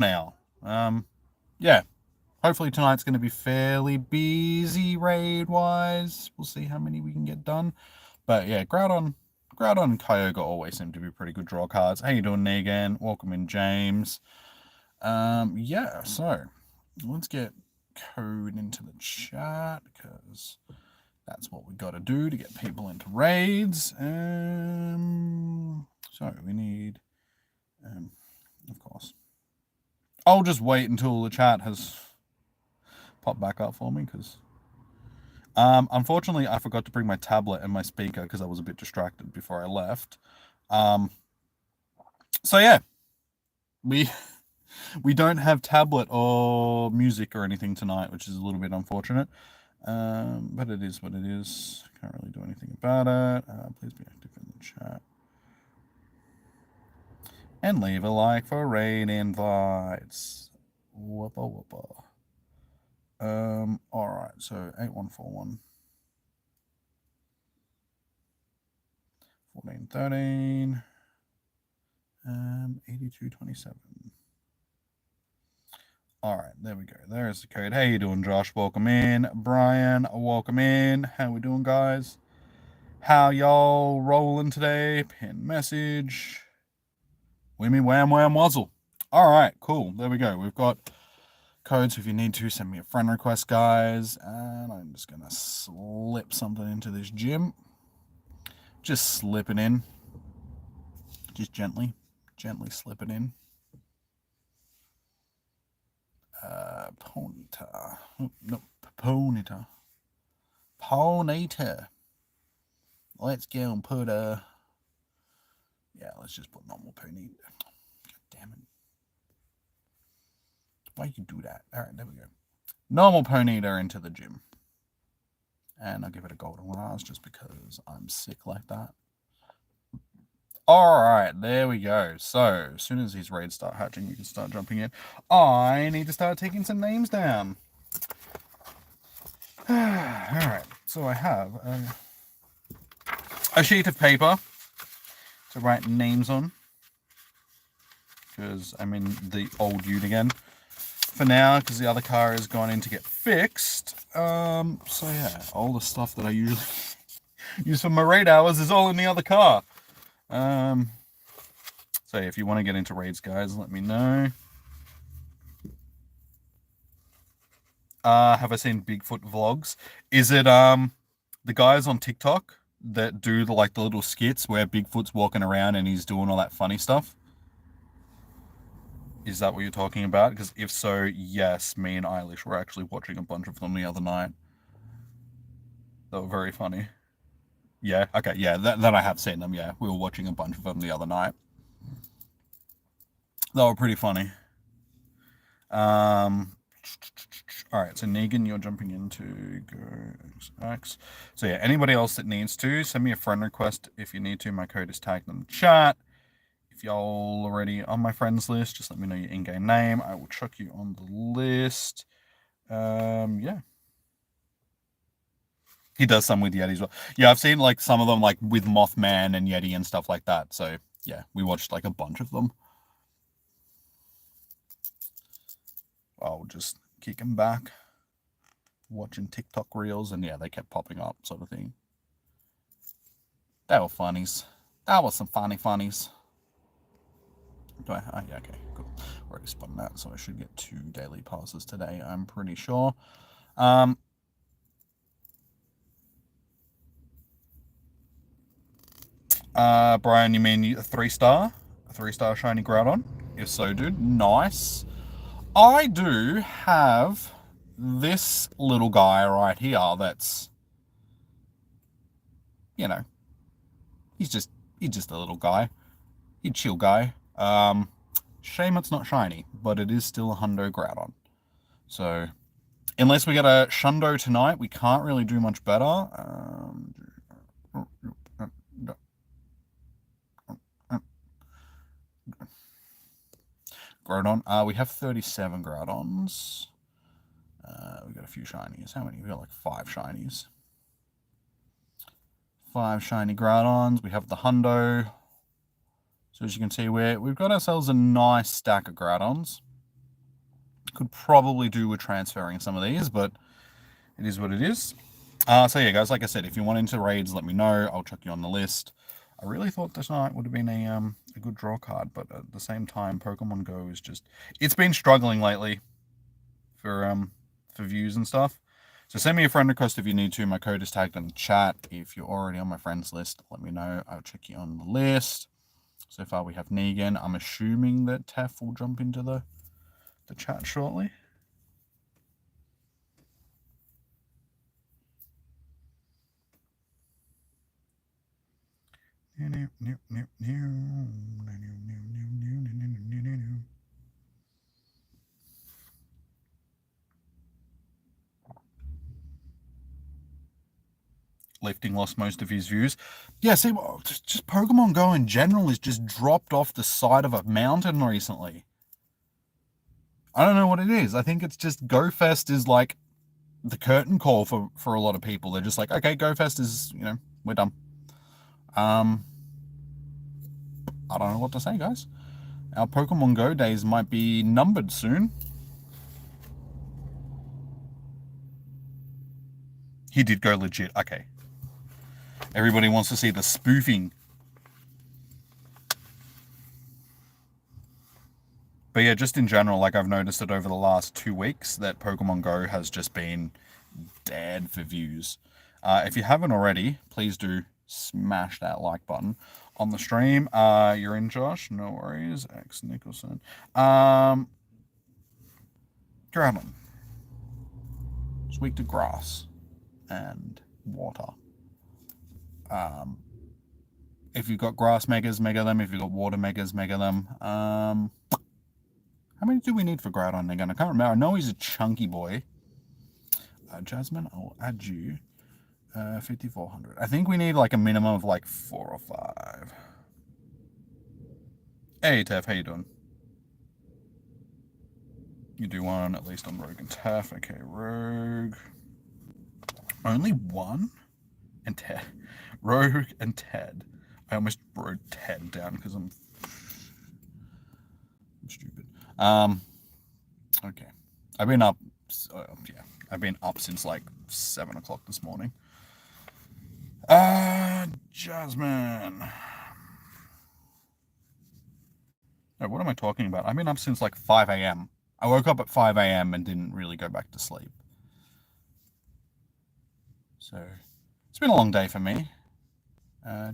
now. Yeah. Hopefully tonight's going to be fairly busy raid-wise. We'll see how many we can get done. But yeah, Groudon and Kyogre always seem to be pretty good draw cards. How you doing, Negan? Welcome in, James. Yeah, so let's get code into the chat because that's what we got to do to get people into raids. So we need, of course. I'll just wait until the chat has popped back up for me because, unfortunately, I forgot to bring my tablet and my speaker because I was a bit distracted before I left. So yeah, we we don't have tablet or music or anything tonight, which is a little bit unfortunate. But it is what it is. Can't really do anything about it. Please be active in the chat. And leave a like for raid invites. Whoopa whoopa. Alright, so 8141. 1413. 8227. Alright, there we go. There's the code. How you doing, Josh? Welcome in. Brian, welcome in. How we doing, guys? How y'all rolling today? Pin message. Wimmy wham wham wuzzle. Alright, cool. There we go. We've got codes. If you need to, send me a friend request, guys. And I'm just going to slip something into this gym. Just slip it in. Just gently slip it in. Ponyta. Oh, no, Ponyta. Ponyta. Let's go and put a... Yeah, let's just put normal Ponyta. God damn it. Why you do that? Alright, there we go. Normal Ponyta into the gym. And I'll give it a golden Raz just because I'm sick like that. Alright, there we go. So, as soon as these raids start hatching, you can start jumping in. I need to start taking some names down. Alright, so I have a sheet of paper to write names on. Because I'm in the old ute again. For now, because the other car has gone in to get fixed. So yeah, all the stuff that I usually use for my raid hours is all in the other car. So if you want to get into raids, guys, let me know. Have I seen Bigfoot vlogs? Is it the guys on TikTok that do the little skits where Bigfoot's walking around and he's doing all that funny stuff? Is that what you're talking about? Because if so, yes, me and Eilish were actually watching a bunch of them the other night. They were very funny. Yeah, okay, yeah, that I have seen them, yeah. We were watching a bunch of them the other night. They were pretty funny. Alright, so Negan, you're jumping into GoX. So yeah, anybody else that needs to, send me a friend request if you need to. My code is tagged in the chat. If y'all already on my friends list, just let me know your in-game name. I will chuck you on the list. Yeah. He does some with Yeti as well. Yeah, I've seen some of them with Mothman and Yeti and stuff like that. So yeah, we watched a bunch of them. I'll just kick him back. Watching TikTok reels, and yeah, they kept popping up, sort of thing. They were funnies. That was some funnies. Do I? Oh, yeah, okay, cool. Already spun that, so I should get 2 daily passes today, I'm pretty sure. Brian, you mean a 3-star? A 3-star shiny Groudon? If so, dude, nice. I do have this little guy right here that's, you know, he's just a little guy. He's a chill guy. Shame it's not shiny, but it is still a Hundo Groudon. So, unless we get a Shundo tonight, we can't really do much better. Groudon. We have 37 Groudons. We've got a few shinies. How many? We've got 5 shinies. 5 shiny Groudons. We have the Hundo. So as you can see, we've got ourselves a nice stack of Groudons. Could probably do with transferring some of these, but it is what it is. So yeah, guys, like I said, if you want into raids, let me know. I'll chuck you on the list. I really thought this night would have been a good draw card, but at the same time, Pokemon Go is just, it's been struggling lately for views and stuff. So send me a friend request if you need to. My code is tagged in the chat. If you're already on my friends list, let me know. I'll check you on the list. So far we have Negan. I'm assuming that Tef will jump into the chat shortly. Lifting lost most of his views. Yeah, see, just Pokemon Go in general has just dropped off the side of a mountain recently. I don't know what it is. I think it's just GoFest is like the curtain call for a lot of people. They're just like, okay, GoFest is, we're done. I don't know what to say, guys. Our Pokemon Go days might be numbered soon. He did go legit. Okay. Everybody wants to see the spoofing. But yeah, just in general, like I've noticed it over the last 2 weeks that Pokemon Go has just been dead for views. If you haven't already, please do smash that like button on the stream. You're in, Josh. No worries. X Nicholson. Groudon. It's weak to grass and water. If you've got grass megas, mega them. If you've got water megas, mega them. How many do we need for Groudon again? I can't remember. I know he's a chunky boy. Jasmine, I'll add you. 5,400. I think we need like a minimum of like 4 or 5. Hey, Tef, how you doing? You do one at least on Rogue and Tef. Okay, Rogue. Only one? And Ted. Rogue and Ted. I almost wrote Ted down because I'm stupid. Okay. I've been up. Yeah, I've been up since like 7 o'clock this morning. Jasmine. Oh, what am I talking about? I've been up since like 5 a.m. I woke up at 5 a.m. and didn't really go back to sleep. So it's been a long day for me.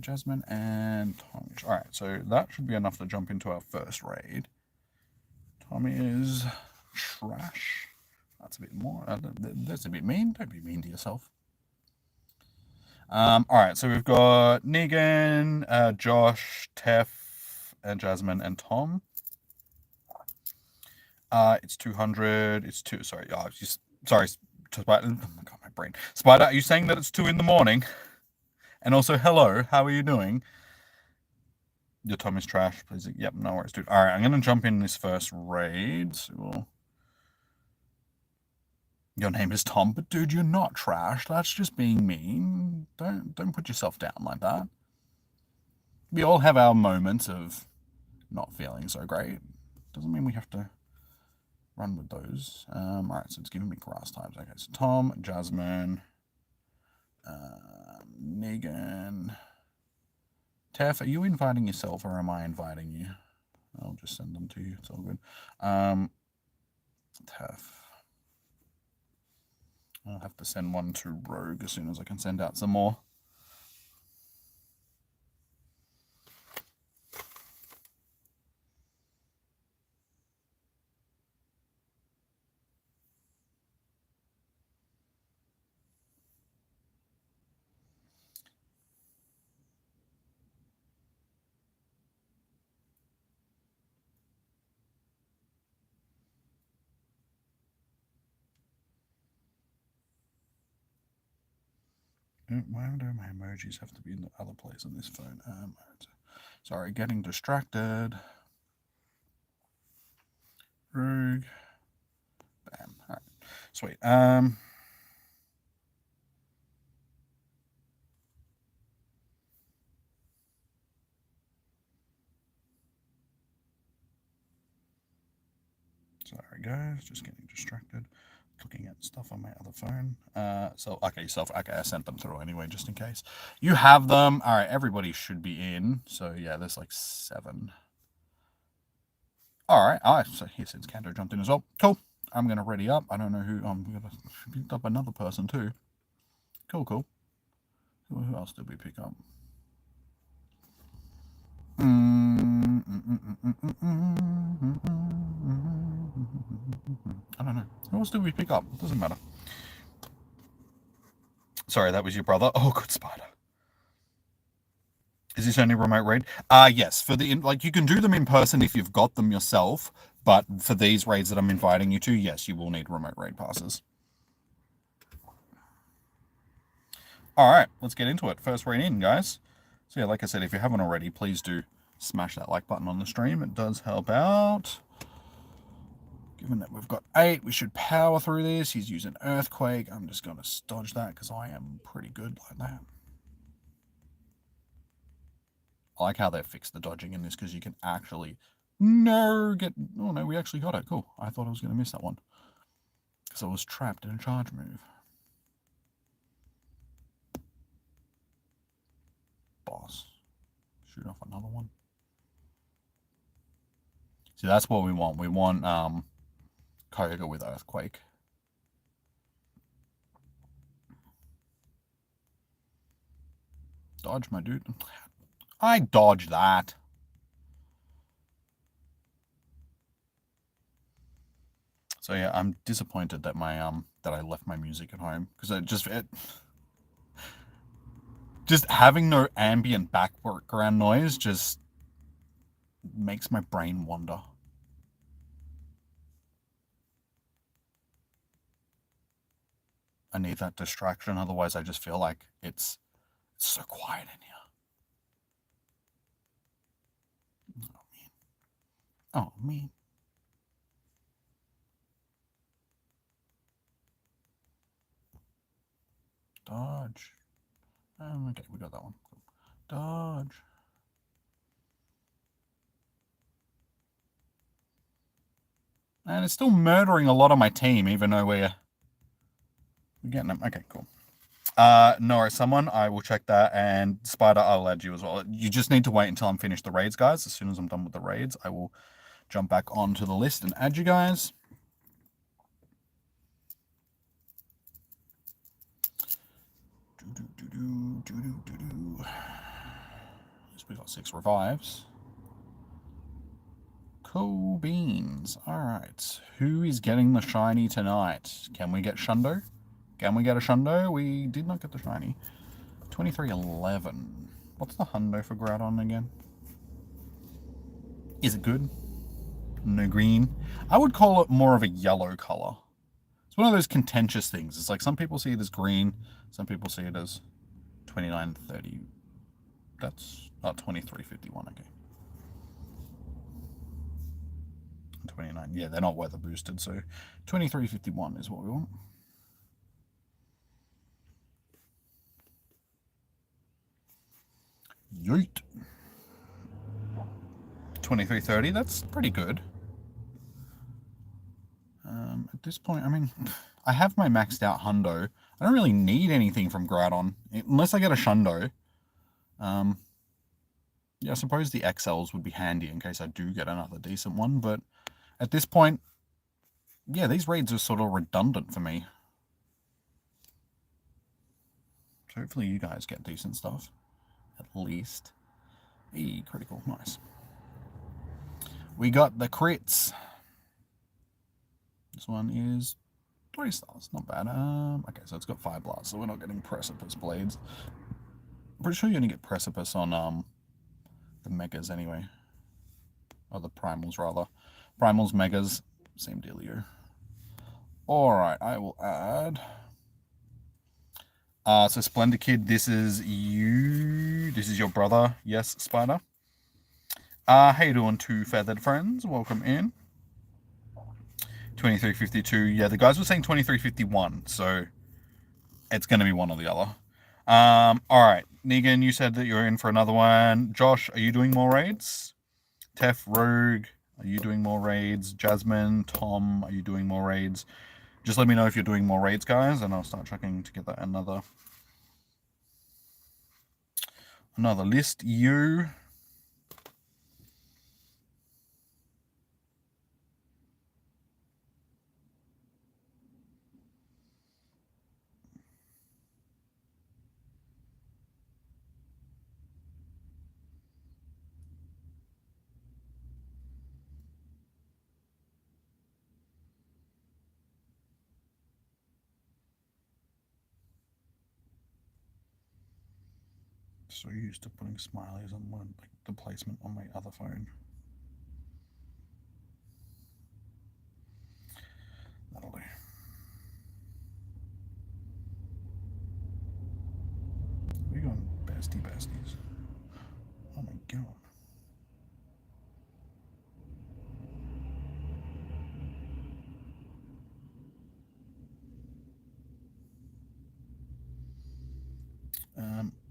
Jasmine and Tommy. All right, so that should be enough to jump into our first raid. Tommy is trash. That's a bit more. That's a bit mean. Don't be mean to yourself. All right, so we've got Negan, Josh, Tef, and Jasmine and Tom. It's 200. It's 2. Sorry. Sorry. Spider. Oh my god, my brain. Spider, are you saying that it's 2 in the morning? And also, hello. How are you doing? Your Tom is trash. Please. Yep. No worries, dude. All right, I'm gonna jump in this first raid. So your name is Tom, but dude, you're not trash. That's just being mean. Don't put yourself down like that. We all have our moments of not feeling so great. Doesn't mean we have to run with those. Alright, so it's giving me grass types. Okay, so Tom, Jasmine, Negan. Tef, are you inviting yourself or am I inviting you? I'll just send them to you. It's all good. Tef. I'll have to send one to Rogue as soon as I can send out some more. Why do my emojis have to be in the other place on this phone? Sorry, getting distracted. Rogue. Bam. Alright. Sweet. Sorry. Sorry, guys, just getting distracted. Looking at stuff on my other phone. Okay, I sent them through anyway, just in case. You have them. All right, everybody should be in. So, yeah, there's like 7. All right, so here since Kanto jumped in as well. Cool. I'm going to ready up. I don't know who. I'm going to pick up another person too. Cool. Who else did we pick up? I don't know. Who else did we pick up? It doesn't matter. Sorry, that was your brother. Oh, good spider. Is this only remote raid? Yes. For the you can do them in person if you've got them yourself, but for these raids that I'm inviting you to, yes, you will need remote raid passes. All right, let's get into it. First raid in, guys. So yeah, like I said, if you haven't already, please do smash that like button on the stream. It does help out. Given that we've got 8, we should power through this. He's using Earthquake. I'm just going to dodge that because I am pretty good like that. I like how they fixed the dodging in this because you can actually... Oh no, we actually got it. Cool. I thought I was going to miss that one because I was trapped in a charge move. Boss. Shoot off another one. See, that's what we want. We want Kyogre with Earthquake. Dodge, my dude. I dodged that. So yeah, I'm disappointed that my that I left my music at home because just having no ambient background noise just makes my brain wander. I need that distraction, otherwise I just feel like it's so quiet in here. Oh man. Dodge. Okay, we got that one. Dodge. And it's still murdering a lot of my team, even though we're getting them. Okay, cool. No, someone, I will check that, and Spider, I'll add you as well. You just need to wait until I'm finished the raids, guys. As soon as I'm done with the raids, I will jump back onto the list and add you guys. We got 6 revives. Cool beans. Alright. Who is getting the shiny tonight? Can we get Shundo? Can we get a Shundo? We did not get the shiny. 2311. What's the hundo for Groudon again? Is it good? No green. I would call it more of a yellow color. It's one of those contentious things. It's like some people see it as green, some people see it as 2930. That's 2351, okay. 29. Yeah, they're not weather boosted, so 2351 is what we want. Yeet. 2330, that's pretty good. At this point, I mean, I have my maxed out hundo. I don't really need anything from Groudon, unless I get a Shundo. Yeah, I suppose the XLs would be handy in case I do get another decent one, but at this point, yeah, these raids are sort of redundant for me. So hopefully you guys get decent stuff, at least. Hey, critical, nice. We got the crits. This one is 3 stars, not bad. Okay, so it's got 5 blasts, so we're not getting Precipice Blades. I'm pretty sure you're gonna get Precipice on the Megas anyway. Or the Primals, rather. Primals, Megas, same dealio. Alright, I will add... so Splendor Kid, this is you. This is your brother. Yes, Spider. How you doing, 2 feathered friends? Welcome in. 2352. Yeah, the guys were saying 2351, so it's going to be one or the other. Alright, Negan, you said that you're in for another one. Josh, are you doing more raids? Tef, Rogue, Are you doing more raids? Jasmine, Tom, are you doing more raids? Just let me know if you're doing more raids, guys, and I'll start checking to get that another list. You. So used to putting smileys on one, like the placement on my other phone. That'll do. We're going besties. Oh my god.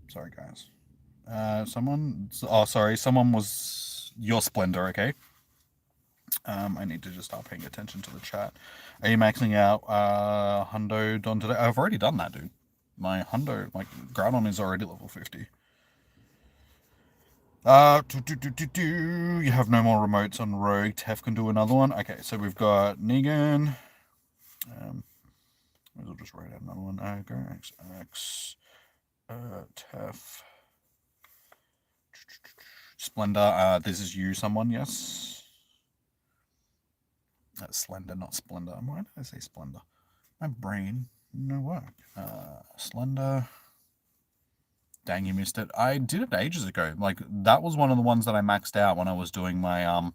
Sorry guys. Someone was your Splendor, okay? I need to just start paying attention to the chat. Are you maxing out Hundo Don today? I've already done that, dude. My Hundo, my Groudon is already level 50. You have no more remotes on Rogue. Tef can do another one. Okay, so we've got Negan. We'll just write out another one. Go XX. Tef. Splendor. This is you, someone, yes? That's Slender, not Splendor. Why did I say Splendor? My brain, no work. Slender. Dang, you missed it. I did it ages ago. Like, that was one of the ones that I maxed out when I was doing my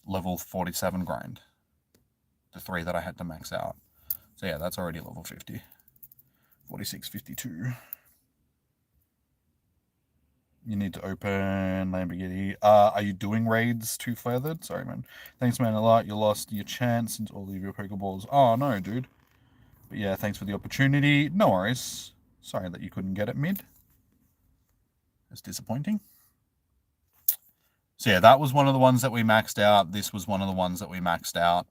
level 47 grind. The 3 that I had to max out. So yeah, that's already level 50. 46, 52. You need to open Lamborghini. Are you doing raids too furthered? Sorry, man. Thanks, man, a lot. You lost your chance since all of your Pokeballs. Oh, no, dude. But yeah, thanks for the opportunity. No worries. Sorry that you couldn't get it mid. It's disappointing. So yeah, that was one of the ones that we maxed out. This was one of the ones that we maxed out.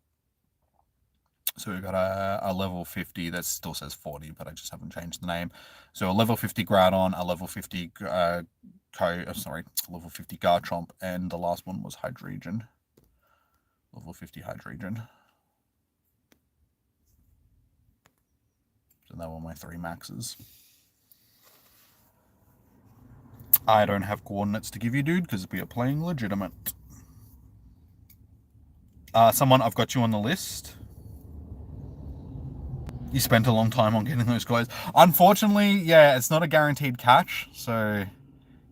So we've got a level 50 that still says 40, but I just haven't changed the name. So a level 50 Groudon, a level 50 level 50 Garchomp, and the last one was Hydreigon. Level 50 Hydreigon. So that were my 3 maxes. I don't have coordinates to give you, dude, because we are playing legitimate. Someone, I've got you on the list. You spent a long time on getting those guys. Unfortunately, yeah, it's not a guaranteed catch, so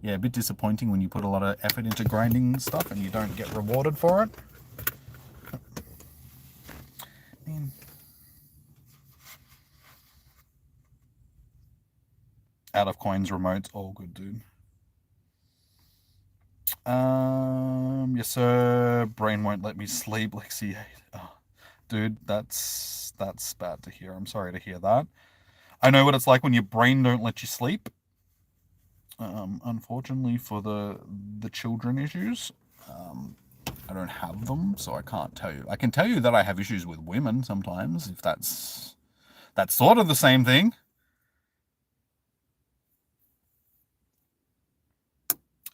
yeah, a bit disappointing when you put a lot of effort into grinding stuff and you don't get rewarded for it. Man. Out of coins, remotes, all good, dude. Yes, sir. Brain won't let me sleep, Lexi. Oh, dude, that's bad to hear. I'm sorry to hear that. I know what it's like when your brain don't let you sleep. Unfortunately for the children issues, I don't have them, so I can't tell you. I can tell you that I have issues with women sometimes, if that's sort of the same thing.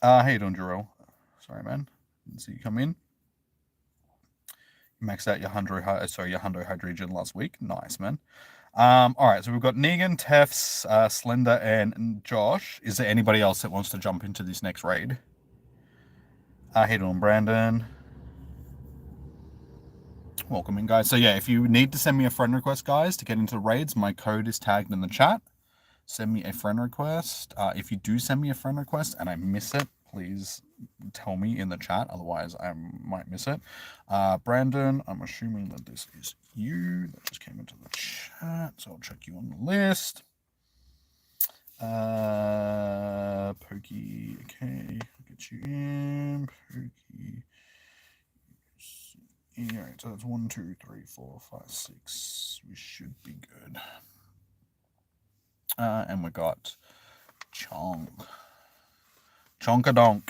How you doing, Jarrell? Sorry, man. Didn't see you come in. You maxed out your Hundo Hydreigon last week. Nice, man. All right, so we've got Negan, Tefs, Slender, and Josh. Is there anybody else that wants to jump into this next raid? How you doing, Brandon? Welcome in, guys. So yeah, if you need to send me a friend request, guys, to get into raids, my code is tagged in the chat. Send me a friend request. If you do send me a friend request and I miss it, please tell me in the chat. Otherwise, I might miss it. Brandon, I'm assuming that this is you. That just came into the chat, so I'll check you on the list. Pokey, okay, I'll get you in. Pokey. All right, so that's 1, 2, 3, 4, 5, 6. We should be good. And we got Chonkadonk.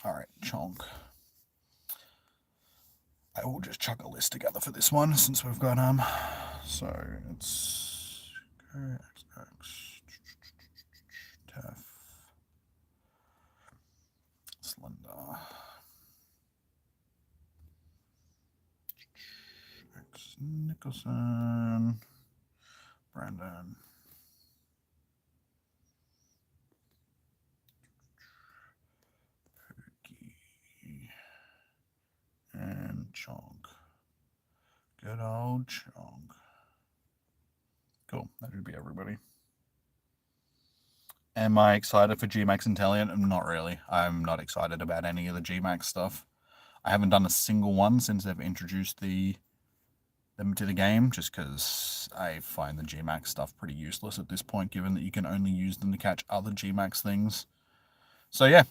Alright, chonk. I will just chuck a list together for this one since we've got so it's XX Tef Slender X Nicholson Brandon Pookie and Chonk. Good old Chonk. Cool, that should be everybody. Am I excited for GMAX Intelligent? Not really. I'm not excited about any of the GMAX stuff. I haven't done a single one since they've introduced them to the game, just because I find the GMAX stuff pretty useless at this point, given that you can only use them to catch other GMAX things. So yeah,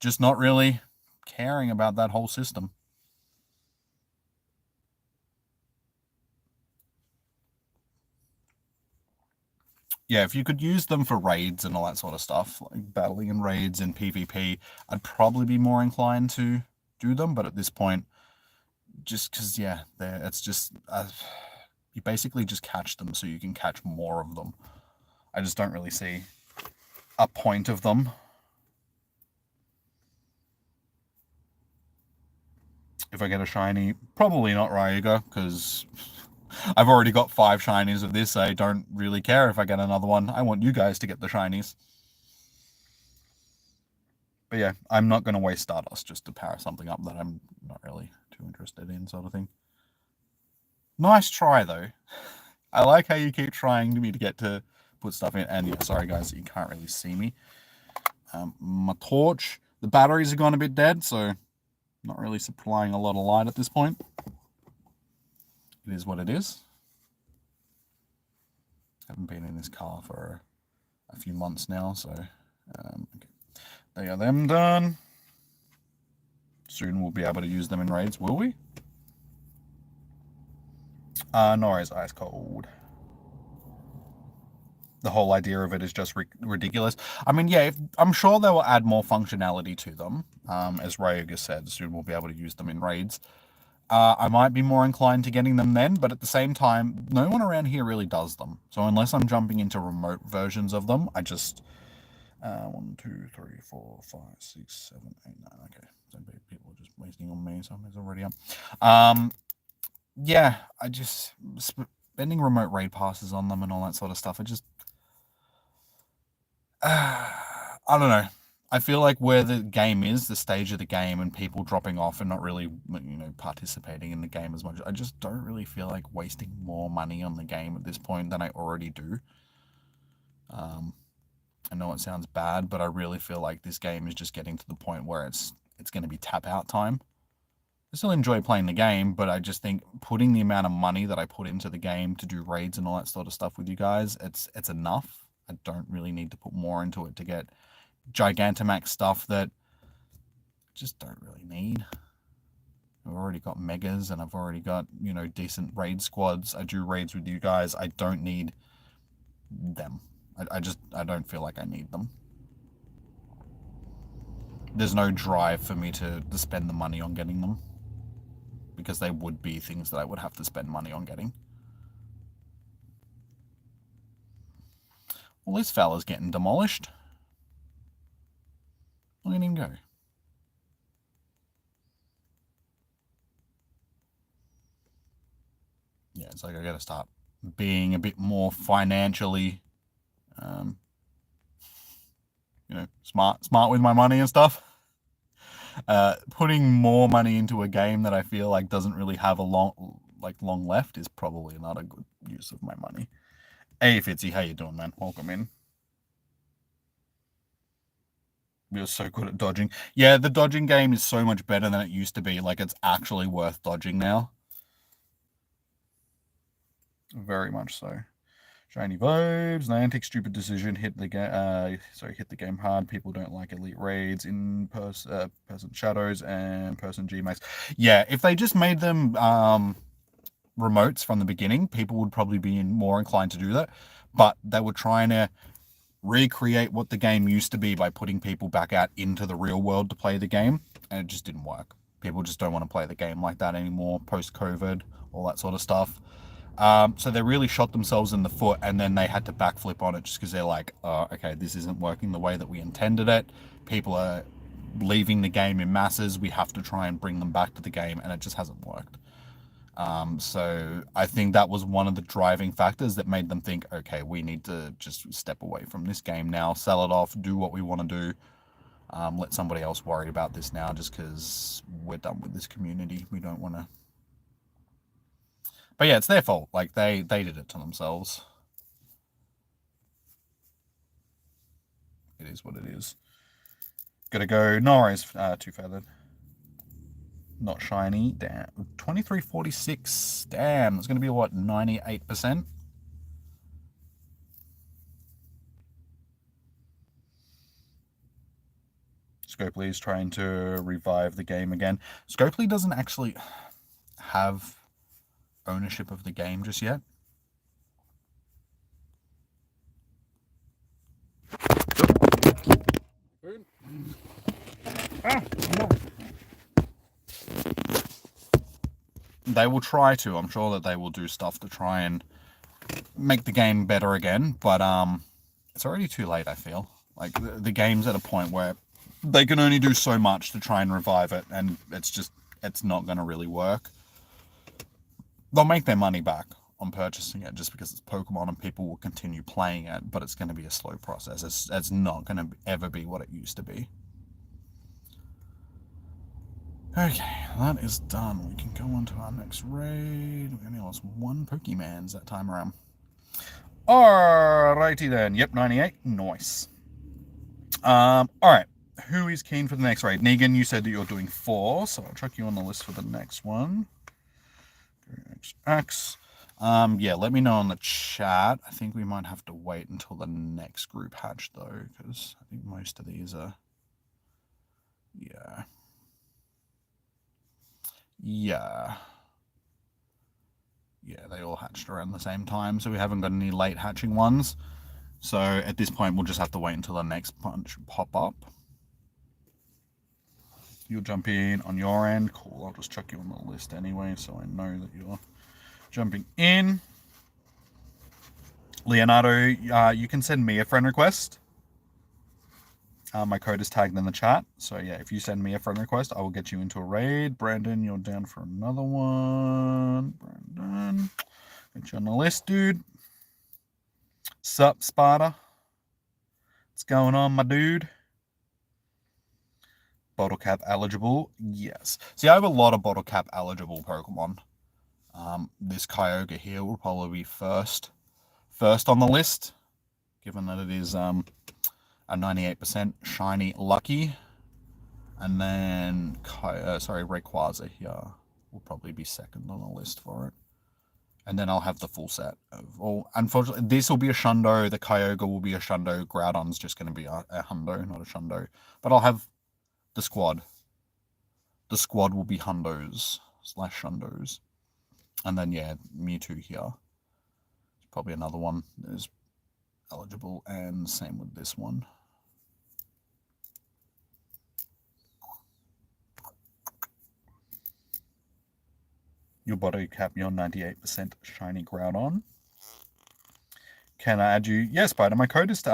just not really caring about that whole system. Yeah, if you could use them for raids and all that sort of stuff, like battling in raids and PvP, I'd probably be more inclined to do them. But at this point, just because, yeah, it's just you basically just catch them so you can catch more of them. I just don't really see a point of them. If I get a shiny, probably not Ryuga, because I've already got 5 shinies of this. I don't really care if I get another one. I want you guys to get the shinies. But yeah, I'm not going to waste Stardust just to power something up that I'm not really too interested in, sort of thing. Nice try, though. I like how you keep trying me to get to put stuff in. And yeah, sorry guys, you can't really see me. My torch, the batteries have gone a bit dead, so not really supplying a lot of light at this point. It is what it is. Haven't been in this car for a few months now, so okay. They are them done. Soon we'll be able to use them in raids, will we? Nora's ice cold. The whole idea of it is just ridiculous. I mean, yeah, I'm sure they will add more functionality to them. As Ryuga said, soon we'll be able to use them in raids. I might be more inclined to getting them then, but at the same time, no one around here really does them. So unless I'm jumping into remote versions of them, I just 1, 2, 3, 4, 5, 6, 7, 8, 9. Okay, so people are just wasting on me. Something's already up. Yeah, I just spending remote raid passes on them and all that sort of stuff. I just I don't know. I feel like where the game is, the stage of the game, and people dropping off and not really, participating in the game as much. I just don't really feel like wasting more money on the game at this point than I already do. I know it sounds bad, but I really feel like this game is just getting to the point where it's going to be tap out time. I still enjoy playing the game, but I just think putting the amount of money that I put into the game to do raids and all that sort of stuff with you guys, it's enough. I don't really need to put more into it to get Gigantamax stuff that I just don't really need. I've already got megas and I've already got, decent raid squads. I do raids with you guys. I don't need them. I don't feel like I need them. There's no drive for me to spend the money on getting them, because they would be things that I would have to spend money on getting. Well, this fella's getting demolished. Look at him go. Yeah, it's like I gotta start being a bit more financially, smart with my money and stuff. Putting more money into a game that I feel like doesn't really have a long left is probably not a good use of my money. Hey Fitzy, how you doing, man? Welcome in. You're so good at dodging. Yeah, the dodging game is so much better than it used to be. Like, it's actually worth dodging now. Very much so. Shiny vibes. Niantic stupid decision. Hit the game hard. People don't like elite raids in person shadows and person Gmax. Yeah, if they just made them remotes from the beginning, people would probably be more inclined to do that. But they were trying to recreate what the game used to be by putting people back out into the real world to play the game, and it just didn't work. People just don't want to play the game like that anymore, post-COVID, all that sort of stuff. So they really shot themselves in the foot, and then they had to backflip on it just because they're like, oh, okay, this isn't working the way that we intended it. People are leaving the game in masses. We have to try and bring them back to the game, and it just hasn't worked. So I think that was one of the driving factors that made them think, okay, we need to just step away from this game now, sell it off, do what we want to do. Let somebody else worry about this now, just because we're done with this community. We don't want to. But yeah, it's their fault. Like they did it to themselves. It is what it is. Gotta go. Norris, two-feathered. Not shiny. Damn. 2346. Damn. It's going to be what, 98%? Scopely is trying to revive the game again. Scopely doesn't actually have ownership of the game just yet. They will try to. I'm sure that they will do stuff to try and make the game better again, but it's already too late, I feel. Like, the game's at a point where they can only do so much to try and revive it, and it's not going to really work. They'll make their money back on purchasing it just because it's Pokemon and people will continue playing it, but it's going to be a slow process. It's not going to ever be what it used to be. Okay, that is done. We can go on to our next raid. We only lost one Pokemans that time around. Alrighty then. Yep, 98. Nice. Alright. Who is keen for the next raid? Negan, you said that you're doing 4, so I'll chuck you on the list for the next one. X. Yeah, let me know in the chat. I think we might have to wait until the next group hatch, though, because I think most of these are... Yeah. Yeah, they all hatched around the same time, so we haven't got any late hatching ones. So at this point, we'll just have to wait until the next punch pop up. You'll jump in on your end. Cool, I'll just chuck you on the list anyway, so I know that you're jumping in. Leonardo, you can send me a friend request. My code is tagged in the chat. So yeah, if you send me a friend request, I will get you into a raid. Brandon, you're down for another one. Brandon, get you on the list, dude. Sup, Sparta? What's going on, my dude? Bottle cap eligible? Yes. See, I have a lot of bottle cap eligible Pokemon. This Kyogre here will probably be first on the list, given that it is a 98% shiny lucky. And then Rayquaza here will probably be second on the list for it. And then I'll have the full set of all. Unfortunately, this will be a Shundo. The Kyogre will be a Shundo. Groudon's just going to be a Hundo, not a Shundo. But I'll have the squad. The squad will be Hundos / Shundos. And then, yeah, Mewtwo here. Probably another one that is eligible. And same with this one. Your body cap, your 98% shiny Groudon. Can I add you? Yes, Spider. My code is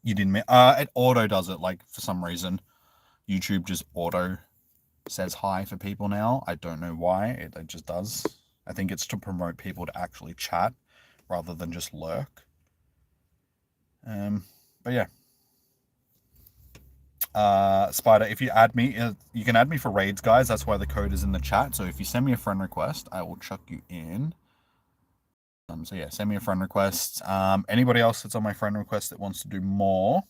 you didn't. It auto does it. Like for some reason, YouTube just auto says hi for people now. I don't know why. It just does. I think it's to promote people to actually chat rather than just lurk. But yeah. Spider, if you add me, you can add me for raids, guys. That's why the code is in the chat. So if you send me a friend request, I will chuck you in. So yeah, send me a friend request. Anybody else that's on my friend request that wants to do more,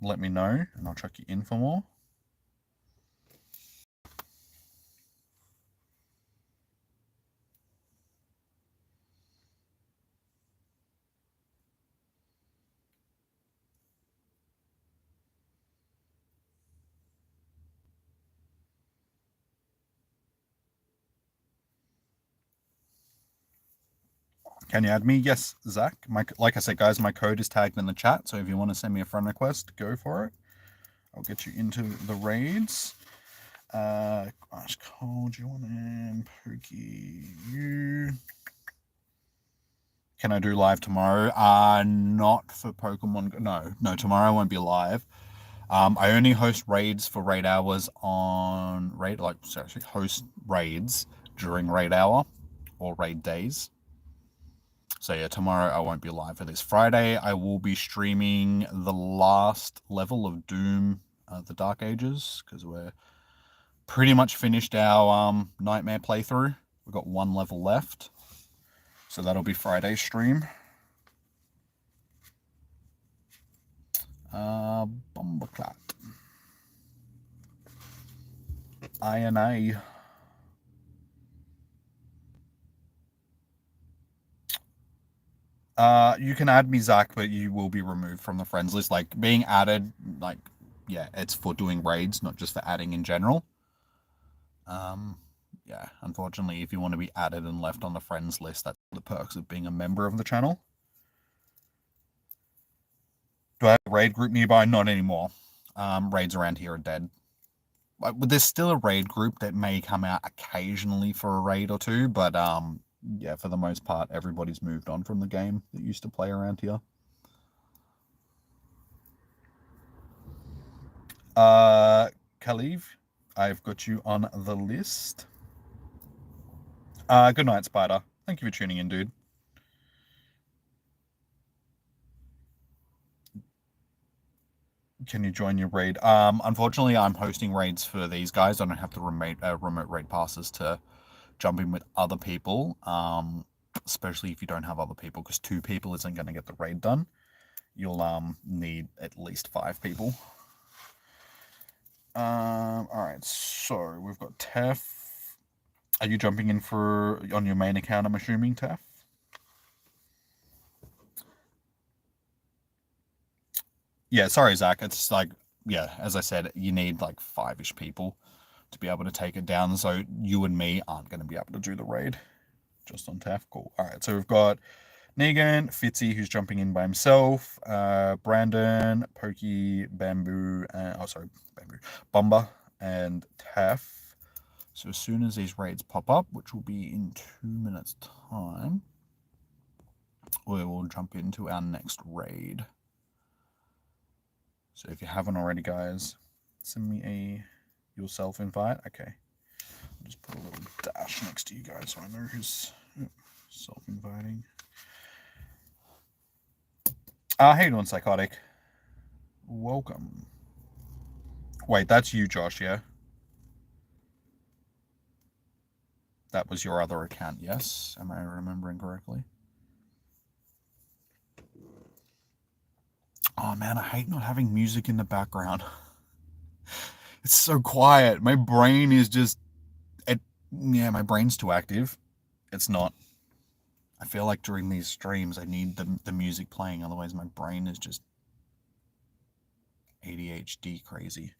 let me know, and I'll chuck you in for more. Can you add me? Yes, Zach. Like I said, guys, my code is tagged in the chat, so if you want to send me a friend request, go for it. I'll get you into the raids. Gosh, cold, you want in? Pokey, you. Can I do live tomorrow? Not for Pokemon. No, tomorrow I won't be live. I only host raids for raid hours on host raids during raid hour or raid days. So yeah, tomorrow I won't be live for this. Friday I will be streaming the last level of Doom, the Dark Ages, because we're pretty much finished our Nightmare playthrough. We've got one level left, so that'll be Friday's stream. Bumbleclat. INA. You can add me, Zach, but you will be removed from the friends list. Like, being added, like, yeah, it's for doing raids, not just for adding in general. Yeah, unfortunately, if you want to be added and left on the friends list, that's the perks of being a member of the channel. Do I have a raid group nearby? Not anymore. Raids around here are dead. There's still a raid group that may come out occasionally for a raid or two, but yeah, for the most part, everybody's moved on from the game that used to play around here. Khalif, I've got you on the list. Good night, Spider. Thank you for tuning in, dude. Can you join your raid? Unfortunately, I'm hosting raids for these guys. I don't have the remote raid passes to jump in with other people. Especially if you don't have other people, because 2 people isn't going to get the raid done. You'll need at least 5 people. All right. So we've got Tef. Are you jumping in on your main account? I'm assuming, Tef. Yeah, sorry, Zach. It's like, yeah, as I said, you need like 5-ish people to be able to take it down. So you and me aren't going to be able to do the raid just on TAF. Cool. All right, so we've got Negan, Fitzy, who's jumping in by himself, Brandon, Pokey, Bamboo, Bamboo, Bumba, and TAF. So as soon as these raids pop up, which will be in 2 minutes' time, we will jump into our next raid. So if you haven't already, guys, send me yourself invite. Okay. I'll just put a little dash next to you guys so I know who's self-inviting. How you doing, Psychotic? Welcome. Wait, that's you, Josh, yeah? That was your other account, yes? Am I remembering correctly? Oh man, I hate not having music in the background. It's so quiet. My brain is just... my brain's too active. It's not. I feel like during these streams I need the music playing, otherwise my brain is just ADHD crazy.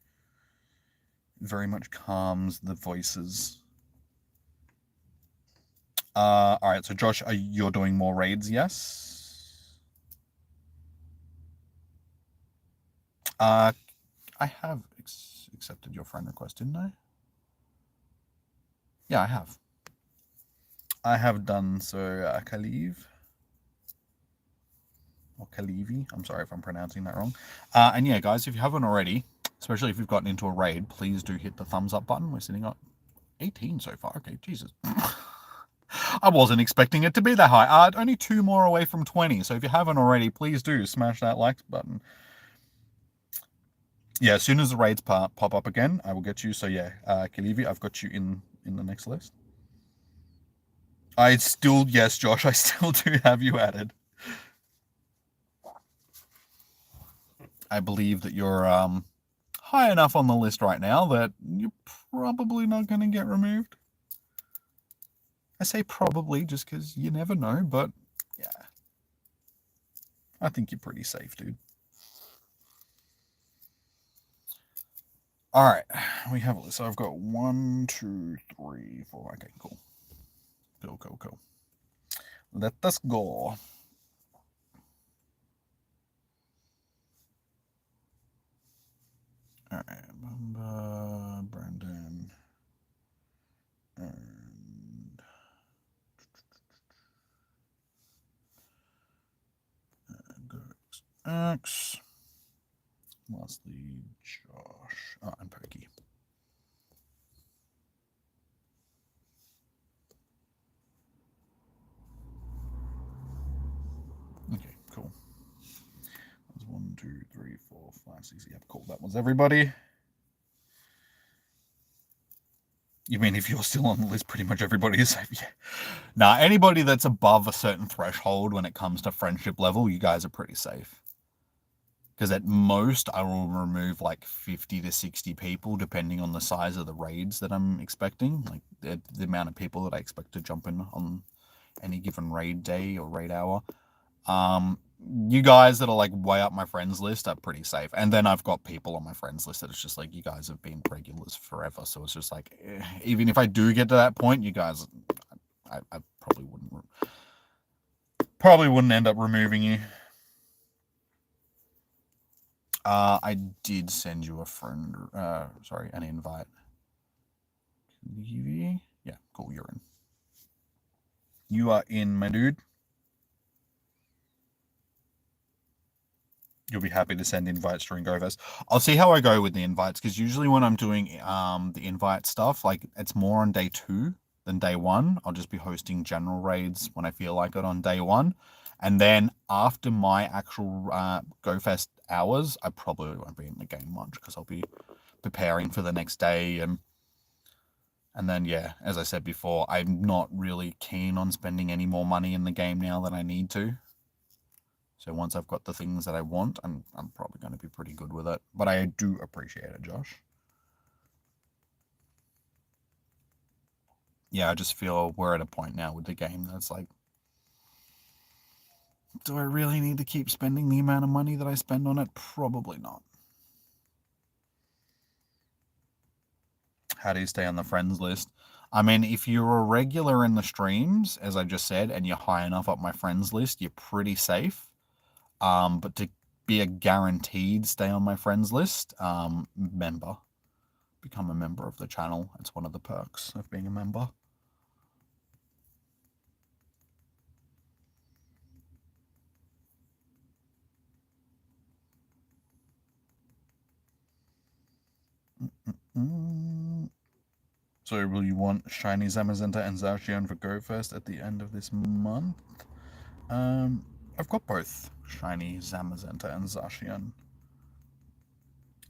Very much calms the voices. Alright, so Josh, you're doing more raids, yes? I have accepted your friend request, didn't I? Yeah, I have. I have done so, Khalif. Or Khalivi. I'm sorry if I'm pronouncing that wrong. And yeah, guys, if you haven't already, especially if you've gotten into a raid, please do hit the thumbs up button. We're sitting at 18 so far. Okay, Jesus. I wasn't expecting it to be that high. Only 2 more away from 20. So if you haven't already, please do smash that like button. Yeah, as soon as the raids pop up again, I will get you. So yeah, Kalivi, I've got you in the next list. Yes, Josh, I still do have you added. I believe that you're high enough on the list right now that you're probably not going to get removed. I say probably just because you never know, but yeah. I think you're pretty safe, dude. All right, we have a list. So I've got 1, 2, 3, 4. Okay, cool. Cool. Let us go. Alright, Brandon, and X. Lastly, Josh. Oh, and Pokey. Okay, cool. That's 1, 2, 3, 4, 5, 6. Yep, cool. That was everybody. You mean if you're still on the list, pretty much everybody is safe? Yeah. Nah, anybody that's above a certain threshold when it comes to friendship level, you guys are pretty safe. Because at most, I will remove like 50 to 60 people, depending on the size of the raids that I'm expecting. Like the amount of people that I expect to jump in on any given raid day or raid hour. You guys that are like way up my friends list are pretty safe. And then I've got people on my friends list that it's just like, you guys have been regulars forever. So it's just like, even if I do get to that point, you guys, I probably wouldn't end up removing you. I did send you a friend, an invite. Iive? Yeah, cool, you're in. You are in, my dude. You'll be happy to send invites during GoFest. I'll see how I go with the invites, because usually when I'm doing the invite stuff, like it's more on day 2 than day 1. I'll just be hosting general raids when I feel like it on day 1. And then after my actual GoFest hours, I probably won't be in the game much because I'll be preparing for the next day. And then, yeah, as I said before, I'm not really keen on spending any more money in the game now than I need to. So once I've got the things that I want, I'm probably going to be pretty good with it. But I do appreciate it, Josh. Yeah, I just feel we're at a point now with the game that's like, do I really need to keep spending the amount of money that I spend on it? Probably not. How do you stay on the friends list? I mean, if you're a regular in the streams, as I just said, and you're high enough up my friends list, you're pretty safe. But to be a guaranteed stay on my friends list, member. Become a member of the channel. It's one of the perks of being a member. So will you want Shiny Zamazenta and Zacian for GoFest at the end of this month? I've got both Shiny Zamazenta and Zacian.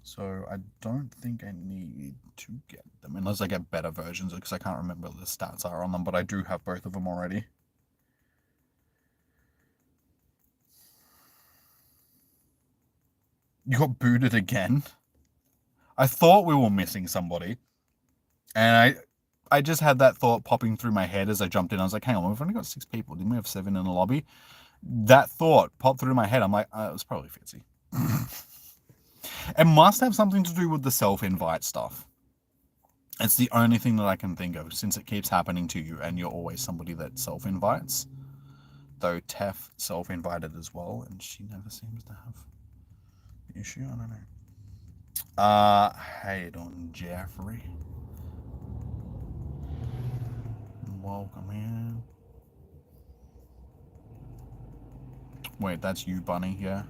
So I don't think I need to get them, unless I get better versions, because I can't remember what the stats are on them, but I do have both of them already. You got booted again? I thought we were missing somebody. And I just had that thought popping through my head as I jumped in. I was like, hang on, we've only got 6 people. Didn't we have 7 in the lobby? That thought popped through my head. I'm like, it was probably Fitzy. It must have something to do with the self-invite stuff. It's the only thing that I can think of, since it keeps happening to you and you're always somebody that self-invites. Though Tef self-invited as well, and she never seems to have the issue. I don't know. How you doing, Jeffrey? Welcome in. Wait, that's you, Bunny, yeah?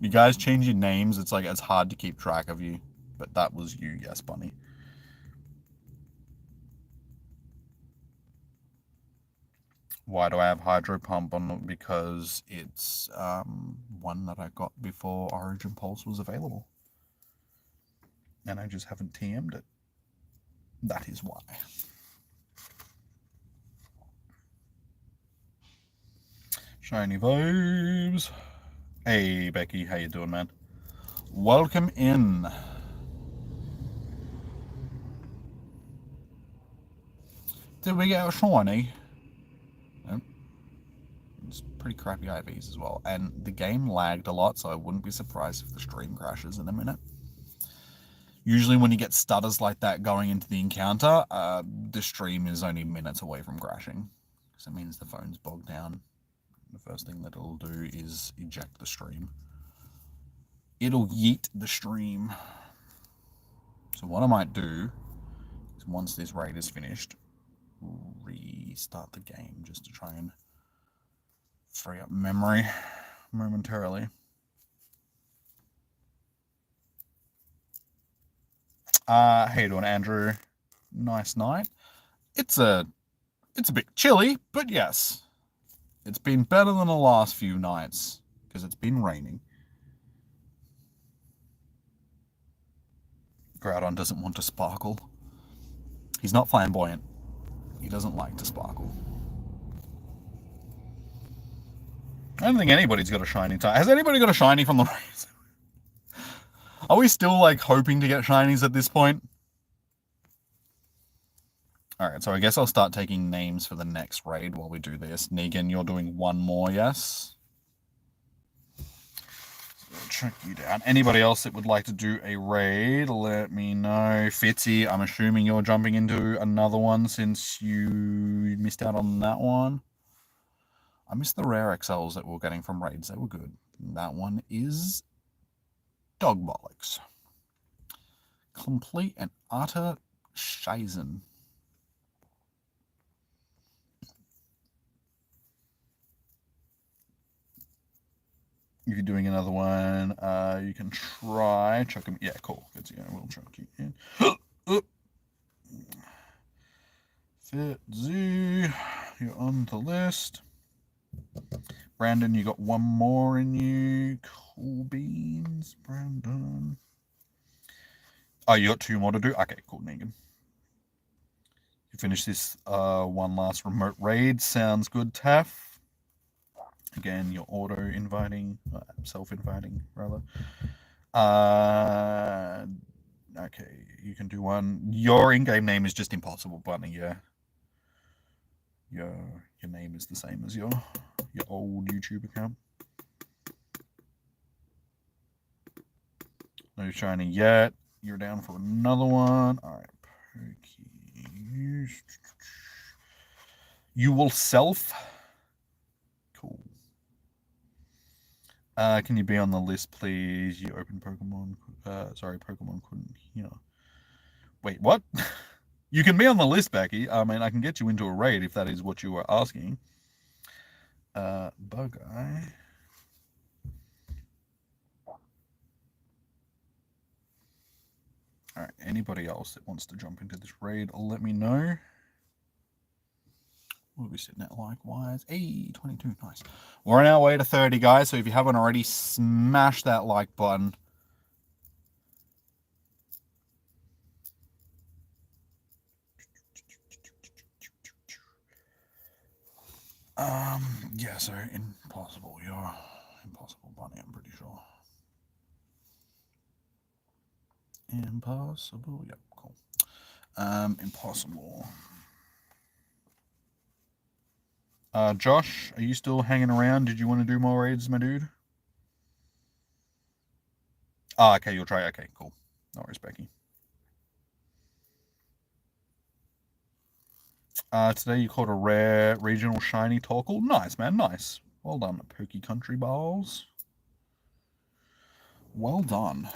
You guys change your names, it's like, it's hard to keep track of you. But that was you, yes, Bunny. Why do I have Hydro Pump on? Because it's one that I got before Origin Pulse was available. And I just haven't TM'd it. That is why. Shiny vibes. Hey, Becky, how you doing, man? Welcome in. Did we get a shiny? Nope. It's pretty crappy IVs as well. And the game lagged a lot, so I wouldn't be surprised if the stream crashes in a minute. Usually when you get stutters like that going into the encounter, the stream is only minutes away from crashing. because it means the phone's bogged down. The first thing that it'll do is eject the stream. It'll yeet the stream. So what I might do is once this raid is finished, restart the game just to try and free up memory momentarily. How you doing, Andrew? Nice night. It's a bit chilly, but yes, it's been better than the last few nights because it's been raining. Groudon doesn't want to sparkle. He's not flamboyant. He doesn't like to sparkle. I don't think anybody's got a shiny type. Has anybody got a shiny from the race? Are we still like hoping to get shinies at this point? Alright, so I guess I'll start taking names for the next raid while we do this. Negan, you're doing one more, yes? So track you down. Anybody else that would like to do a raid, let me know. Fitzy, I'm assuming you're jumping into another one since you missed out on that one. I missed the rare XLs that we were getting from raids. They were good. That one is dog bollocks. Complete and utter shizen. If you're doing another one, you can try chuck them. Yeah, cool. Good. Yeah, we'll chuck you in. Fitzy, you're on the list. Brandon, you got one more in you. Cool beans, Brandon. Oh, you got two more to do? Okay, cool, Negan. You finish this one last remote raid. Sounds good, Taff. Again, you're auto-inviting, self-inviting, rather. Okay, you can do one. Your in-game name is just Impossible Bunny, yeah. Your name is the same as your old YouTube account. No shiny yet. You're down for another one. All right, Pokey. You will self. Cool. Can you be on the list, please? You open Pokemon. Sorry, Pokemon couldn't hear. Wait, what? You can be on the list, Becky. I mean, I can get you into a raid if that is what you were asking. Bug Eye. All right, anybody else that wants to jump into this raid, let me know. We'll be sitting at likewise. Hey, 22, nice. We're on our way to 30, guys, so if you haven't already, smash that like button. Yeah, so Impossible. You're Impossible Bunny, I'm pretty sure. Impossible, yep, cool. Impossible. Josh, are you still hanging around? Did you want to do more raids, my dude? Okay, you'll try. Okay, cool. No worries, Becky. Today you caught a rare regional shiny Torkoal. Nice, man, nice. Well done, Pokey Country Balls. Well done.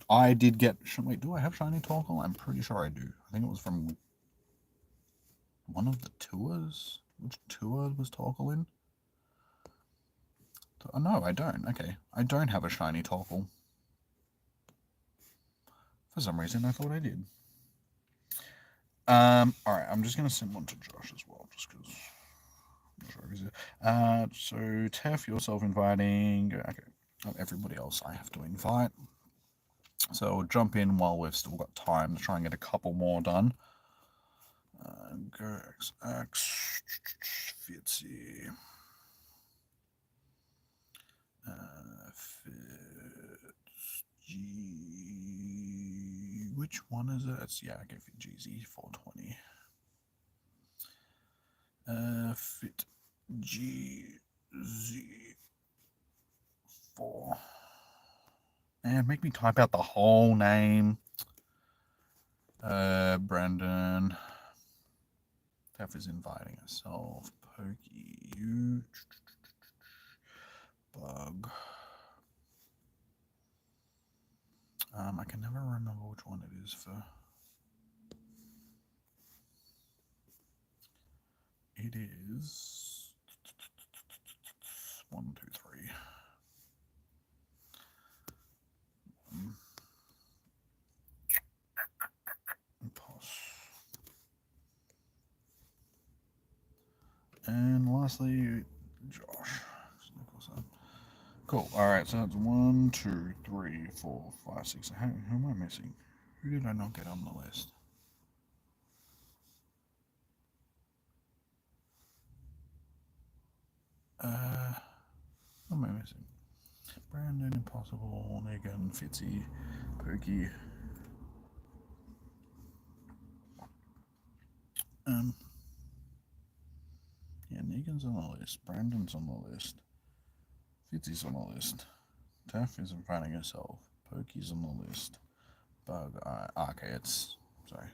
I did get... Wait, do I have shiny Torkoal? I'm pretty sure I do. I think it was from one of the tours. Which tour was Torkoal in? Oh, no, I don't. Okay. I don't have a shiny Torkoal. For some reason, I thought I did. Alright, I'm just going to send one to Josh as well, just because I'm not sure so, Tef, you're self-inviting. Okay. Not everybody else I have to invite. So we'll jump in while we've still got time to try and get a couple more done. Go XX, Fitzy. Which one is it? It's, yeah, okay, GZ 420. Fit GZ 4. And make me type out the whole name. Brandon. Tef is inviting herself. Pokey, you. Bug. I can never remember which one it is for. It is 1, 2, 3. Pause. And lastly, Josh. Cool. All right. So that's 1, 2, 3, 4, 5, 6. Who am I missing? Who did I not get on the list? Who am I missing? Brandon, Impossible, Negan, Fitzy, Pokey. Yeah, Negan's on the list. Brandon's on the list. Fitzy's on the list. Taff isn't finding herself. Pokey's on the list. Bug Eye. Okay, it's. Sorry.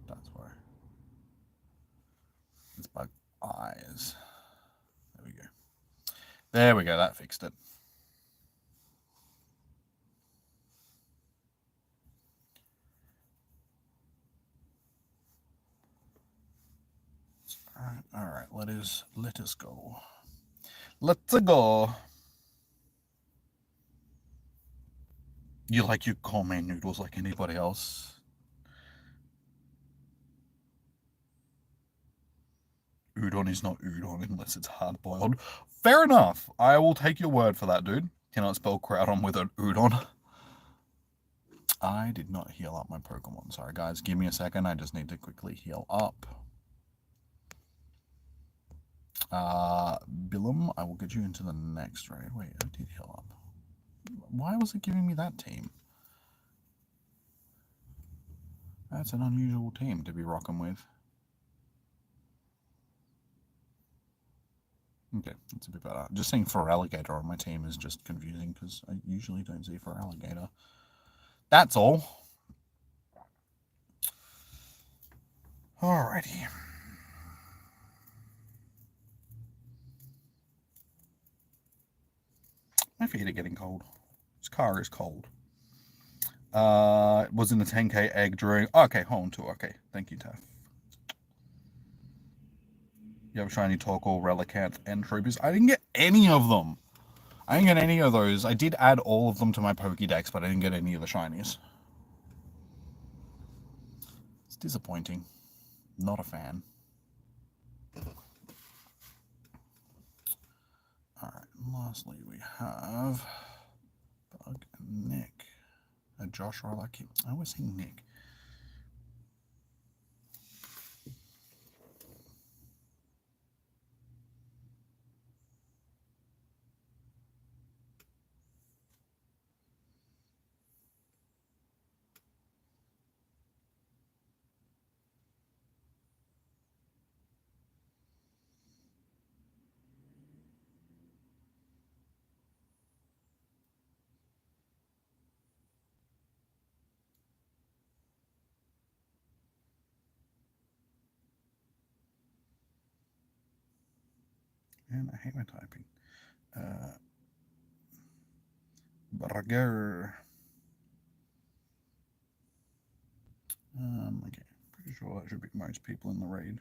That's why. It's Bug Eyes. There we go. There we go. That fixed it. All right. Let us go. Let's go. You like your gourmet noodles like anybody else? Udon is not udon unless it's hard boiled. Fair enough. I will take your word for that, dude. Cannot spell Groudon with an udon. I did not heal up my Pokemon. Sorry, guys. Give me a second. I just need to quickly heal up. Billum, I will get you into the next raid. Wait, I did heal up. Why was it giving me that team? That's an unusual team to be rocking with. Okay, that's a bit better. Just seeing Feraligatr on my team is just confusing because I usually don't see Feraligatr. That's all. Alrighty. My feet are getting cold. This car is cold. It was in the 10k egg during. Okay, hold on to. Okay, thank you, Taff. You have a shiny Torkoal, Relicanth, and Troopers. I didn't get any of them. I didn't get any of those. I did add all of them to my Pokédex, but I didn't get any of the shinies. It's disappointing. Not a fan. Alright, lastly we have Bug and Nick. Josh, I like him. I always say Nick. And I hate my typing. Burger. Okay, pretty sure that should be most people in the raid.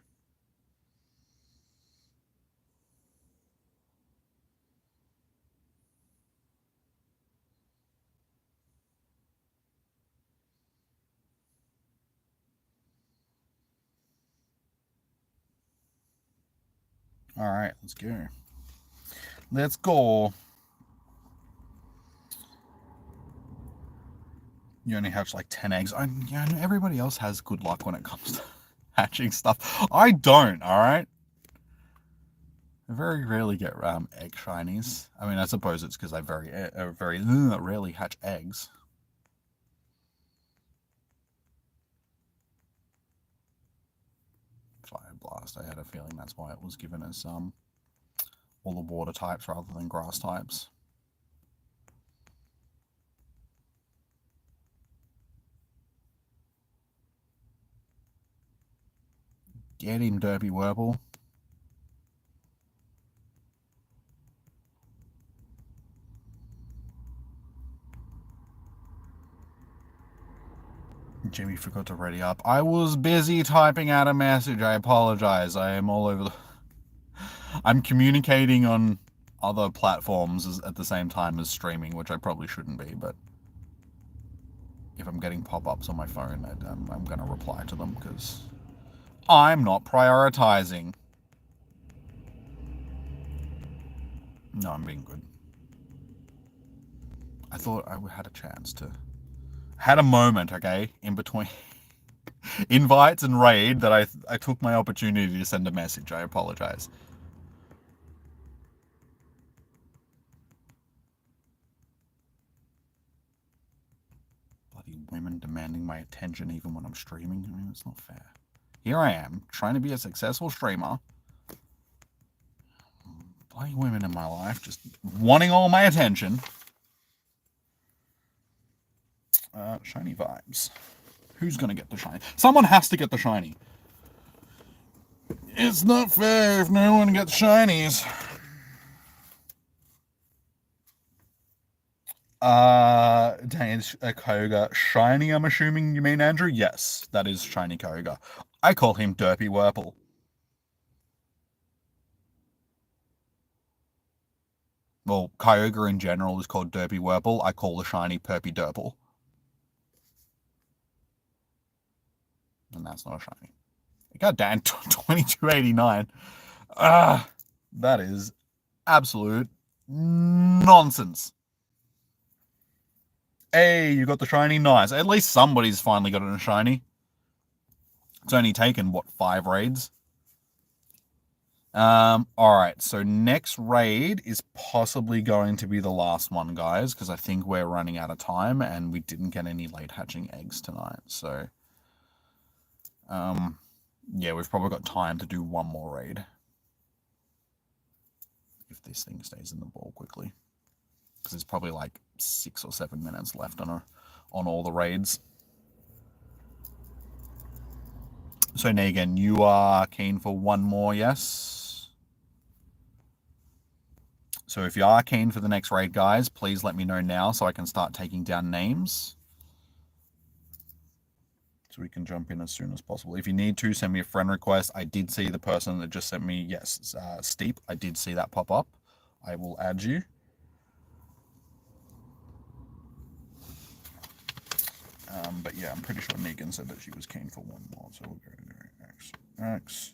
Alright, let's go. Let's go. You only hatch like 10 eggs. I know everybody else has good luck when it comes to hatching stuff. I don't, alright? I very rarely get egg shinies. I mean, I suppose it's because I very rarely hatch eggs. Fire Blast. I had a feeling that's why it was given as all the water types rather than grass types. Get him, Derpy Werble. Jimmy forgot to ready up. I was busy typing out a message. I apologize. I am all over the... I'm communicating on other platforms at the same time as streaming, which I probably shouldn't be, but if I'm getting pop-ups on my phone, I'm going to reply to them because I'm not prioritizing. No, I'm being good. I thought I had a chance to... Had a moment, okay, in between invites and raid that I took my opportunity to send a message. I apologize. Bloody women demanding my attention even when I'm streaming. I mean, it's not fair. Here I am, trying to be a successful streamer. Bloody women in my life just wanting all my attention. Shiny vibes. Who's gonna get the shiny? Someone has to get the shiny. It's not fair if no one gets shinies. Dang, it's a Koga. Shiny, I'm assuming you mean, Andrew? Yes, that is shiny Koga. I call him Derpy Wurple. Well, Kyogre in general is called Derpy Wurple. I call the shiny Perpy Derple. And that's not a shiny. God damn, 2289. That is absolute nonsense. Hey, you got the shiny? Nice. At least somebody's finally got it in a shiny. It's only taken, what, 5 raids? Alright, so next raid is possibly going to be the last one, guys, because I think we're running out of time, and we didn't get any late hatching eggs tonight, so... yeah, we've probably got time to do one more raid. If this thing stays in the ball quickly. Because there's probably like 6 or 7 minutes left on all the raids. So Negan, you are keen for one more, yes? So if you are keen for the next raid, guys, please let me know now so I can start taking down names. So we can jump in as soon as possible. If you need to, send me a friend request. I did see the person that just sent me, yes, Steep. I did see that pop up. I will add you. But yeah, I'm pretty sure Negan said that she was keen for one more. So we'll go X.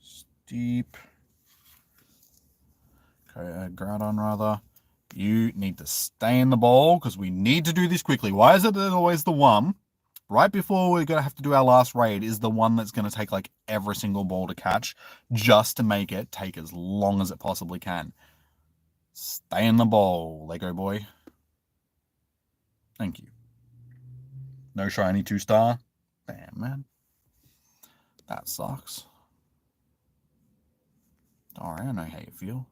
Steep. Okay, Groudon rather. You need to stay in the ball because we need to do this quickly. Why is it that always the one right before we're going to have to do our last raid is the one that's going to take like every single ball to catch just to make it take as long as it possibly can? Stay in the ball, Lego boy. Thank you. No shiny 2-star. Damn, man. That sucks. Alright, I know how you feel.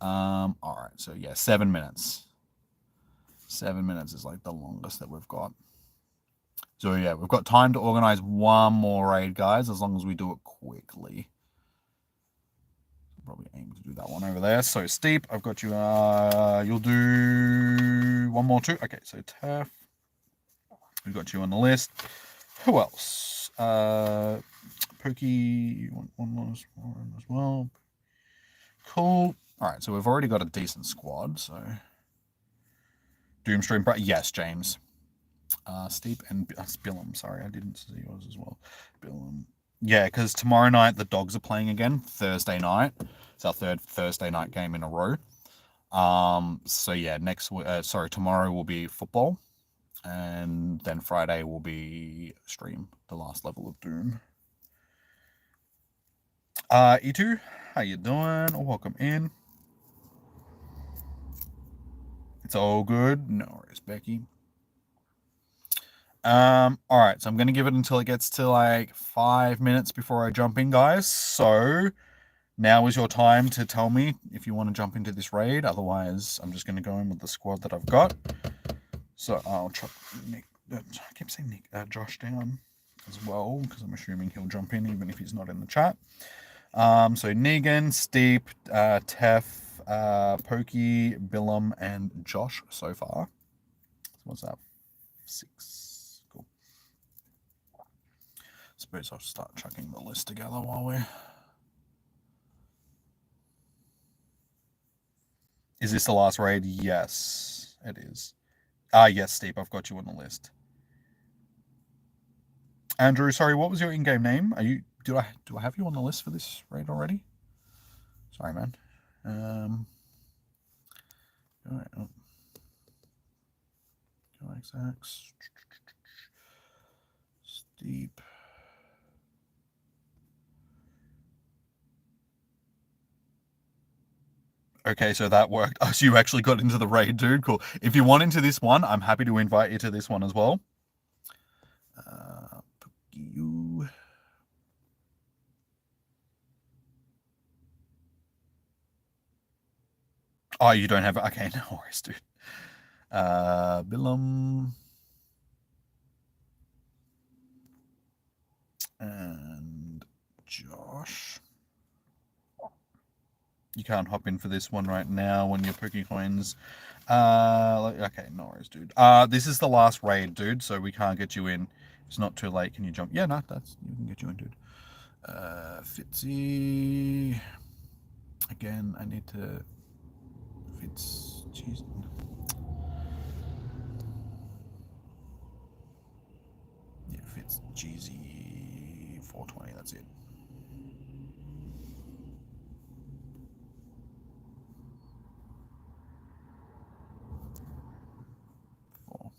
Alright, so yeah, 7 minutes. 7 minutes is like the longest that we've got. So yeah, we've got time to organize one more raid, guys, as long as we do it quickly. Probably aim to do that one over there. So Steep, I've got you. You'll do one more too. Okay, so Turf. We've got you on the list. Who else? Pokey, you want one more as well. Cool. All right, so we've already got a decent squad. So Doomstream, yes, James. Steep and Billum. Sorry, I didn't see yours as well. Billum. Yeah, because tomorrow night the Dogs are playing again. Thursday night. It's our third Thursday night game in a row. So yeah, tomorrow will be football. And then Friday will be stream, the last level of Doom. E2, how you doing? Welcome in. It's all good. No worries, Becky. Alright, so I'm going to give it until it gets to like 5 minutes before I jump in, guys. So now is your time to tell me if you want to jump into this raid. Otherwise, I'm just going to go in with the squad that I've got. So I'll try Nick. I keep saying Nick, Josh down as well because I'm assuming he'll jump in even if he's not in the chat. So Negan, Steep, Tef, Pokey, Billum, and Josh so far. So what's that? 6. Cool. suppose I'll start chucking the list together while we're... Is this the last raid? Yes, it is. Yes, Steve, I've got you on the list. Andrew, sorry, what was your in-game name? Are you... Do I have you on the list for this raid already? Sorry, man. Go XX. Steep. Okay, so that worked. Oh, so you actually got into the raid, dude. Cool. If you want into this one, I'm happy to invite you to this one as well. You. Oh, you don't have... Okay, no worries, dude. Billum. And Josh. You can't hop in for this one right now when your Pokecoins. Okay, no worries, dude. This is the last raid, dude, so we can't get you in. It's not too late. Can you jump? Yeah, no, you can get you in, dude. Fitzy. Again, I need to... Jeez. Yeah, Fitz Jeezy 420, that's it. Cool.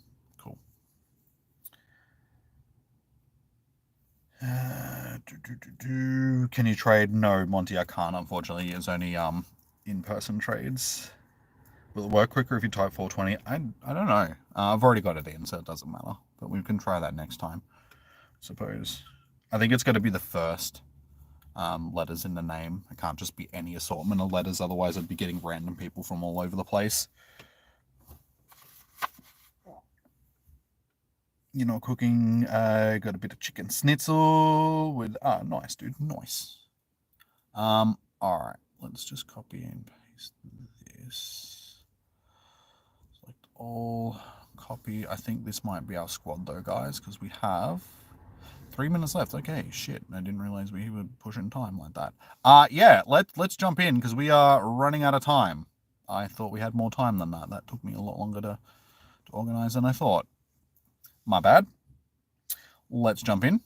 Can you trade? No, Monty, I can't, unfortunately. It's only in-person trades. Will it work quicker if you type 420? I don't know. I've already got it in, so it doesn't matter. But we can try that next time, I suppose. I think it's going to be the first letters in the name. It can't just be any assortment of letters, otherwise I'd be getting random people from all over the place. You're not cooking. Got a bit of chicken schnitzel with... nice, dude. Nice. All right. Let's just copy and paste this. Select all. Copy. I think this might be our squad, though, guys, because we have 3 minutes left. Okay, shit. I didn't realize we were pushing time like that. Yeah, let's jump in, because we are running out of time. I thought we had more time than that. That took me a lot longer to organize than I thought. My bad. Let's jump in.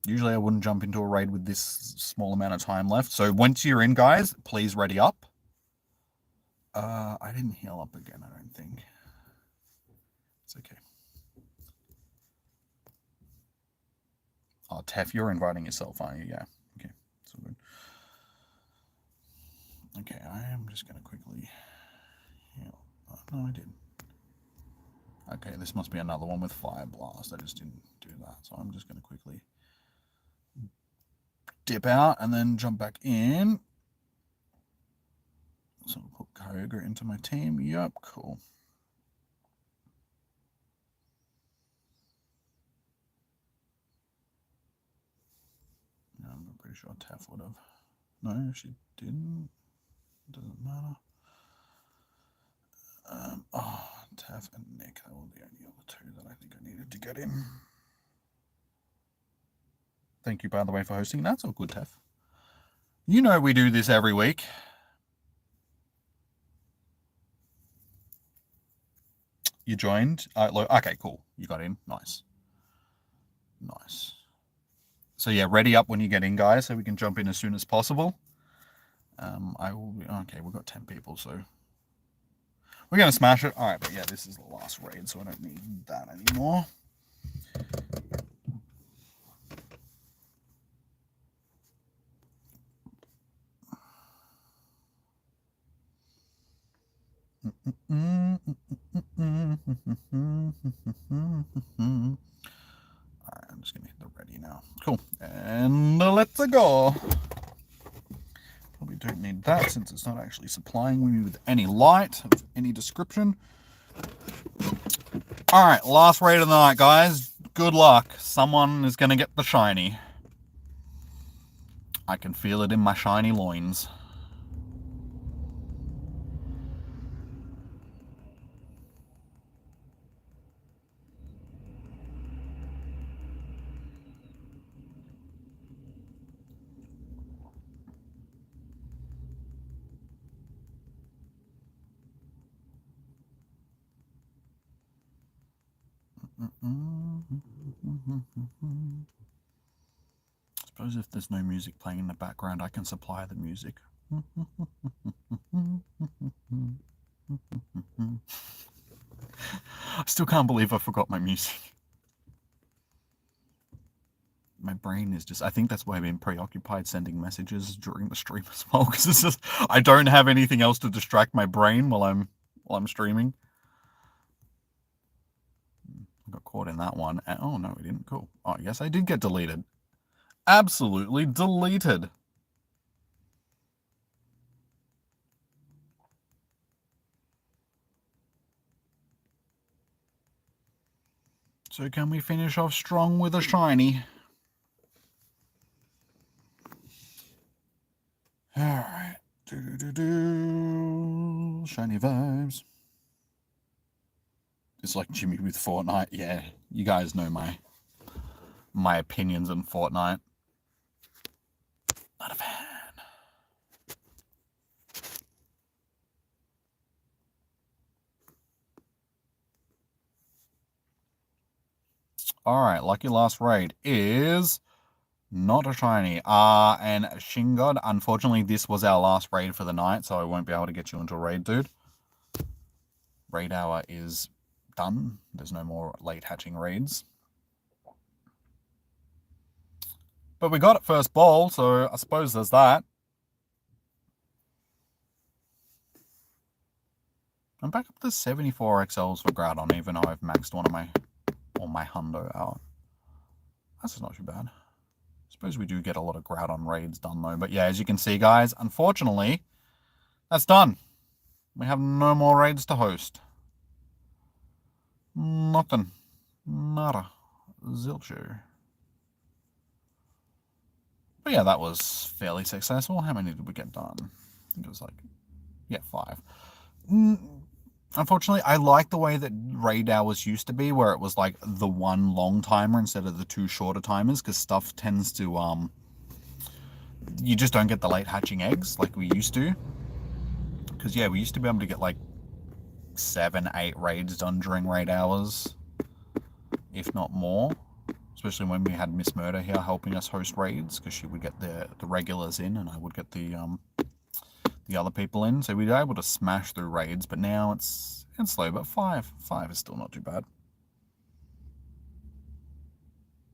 Usually I wouldn't jump into a raid with this small amount of time left. So once you're in, guys, please ready up. I didn't heal up again, I don't think. It's okay. Oh, Tef, you're inviting yourself, aren't you? Yeah. Okay. So good. Okay, I am just going to quickly heal. Oh, no, I didn't. Okay, this must be another one with Fire Blast. I just didn't do that. So I'm just going to quickly dip out and then jump back in. So I'll put Kyogre into my team. Yep, cool. No, I'm pretty sure Tef would have. No, she didn't. Doesn't matter. Tef and Nick, that were the only other two that I think I needed to get in. Thank you, by the way, for hosting. That's all good, Tef. You know we do this every week. You joined? Okay, cool. You got in. Nice. Nice. So yeah, ready up when you get in, guys, so we can jump in as soon as possible. I will be... Okay, we've got 10 people, so... We're going to smash it. All right, but yeah, this is the last raid, so I don't need that anymore. Alright, I'm just gonna hit the ready now. Cool. And let's go. Probably don't need that since it's not actually supplying me with any light of any description. Alright, last raid of the night, guys. Good luck. Someone is gonna get the shiny. I can feel it in my shiny loins. Suppose if there's no music playing in the background, I can supply the music. I still can't believe I forgot my music. My brain is just, I think that's why I've been preoccupied sending messages during the stream as well, because it's just, I don't have anything else to distract my brain while I'm streaming. I got caught in that one. Oh no, I didn't. Cool. Oh, yes, I did get deleted. Absolutely deleted. So can we finish off strong with a shiny? Alright. Shiny vibes. It's like Jimmy with Fortnite. Yeah, you guys know my opinions on Fortnite. Not a fan. Alright, lucky last raid is not a shiny. And Shingod, unfortunately, this was our last raid for the night, so I won't be able to get you into a raid, dude. Raid hour is done. There's no more late hatching raids. But we got it first ball, so I suppose there's that. I'm back up to 74 XLs for Groudon, even though I've maxed one of my hundo out. That's not too bad. I suppose we do get a lot of Groudon raids done though. But yeah, as you can see, guys, unfortunately, that's done. We have no more raids to host. Nothing. Nada. Zilcho. But yeah, that was fairly successful. How many did we get done? I think it was like, yeah, 5. Unfortunately, I like the way that raid hours used to be, where it was like the one long timer instead of the 2 shorter timers, because stuff tends to, you just don't get the late hatching eggs like we used to. Because, yeah, we used to be able to get like 7, 8 raids done during raid hours, if not more. Especially when we had Miss Murder here helping us host raids, because she would get the regulars in and I would get the other people in. So we were able to smash through raids, but now it's slow. But 5 is still not too bad.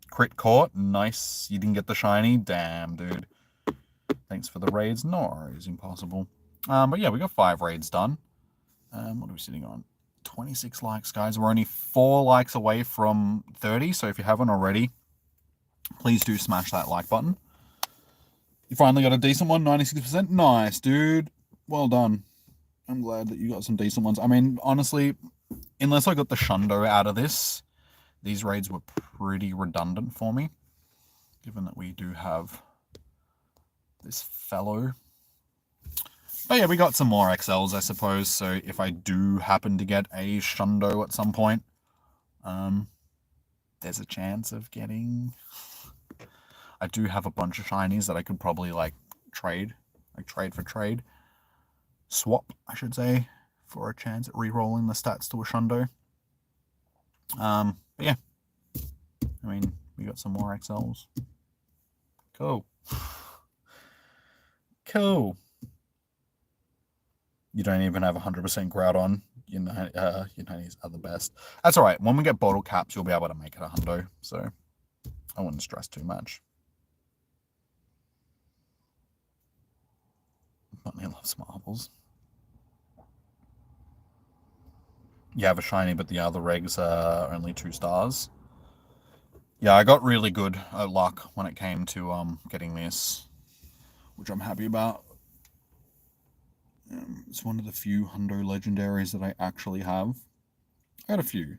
Crit caught. Nice. You didn't get the shiny. Damn, dude. Thanks for the raids. No worries. Impossible. But yeah, we got 5 raids done. What are we sitting on? 26 likes, guys. We're only 4 likes away from 30. So if you haven't already, please do smash that like button. You finally got a decent one, 96%. Nice, dude. Well done. I'm glad that you got some decent ones. I mean, honestly, unless I got the Shundo out of this, these raids were pretty redundant for me, given that we do have this fellow. But yeah, we got some more XLs, I suppose, so if I do happen to get a Shundo at some point, there's a chance of getting... I do have a bunch of shinies that I could probably, like, trade. Like, trade for trade. Swap, I should say, for a chance at re-rolling the stats to a Shundo. But yeah. I mean, we got some more XLs. Cool. Cool. You don't even have 100% Groudon. Your 90s are the best. That's alright. When we get bottle caps, you'll be able to make it a hundo. So, I wouldn't stress too much. Bunny loves marbles. You have a shiny, but the other regs are only 2 stars. Yeah, I got really good luck when it came to getting this, which I'm happy about. It's one of the few hundo legendaries that I actually have. I had a few.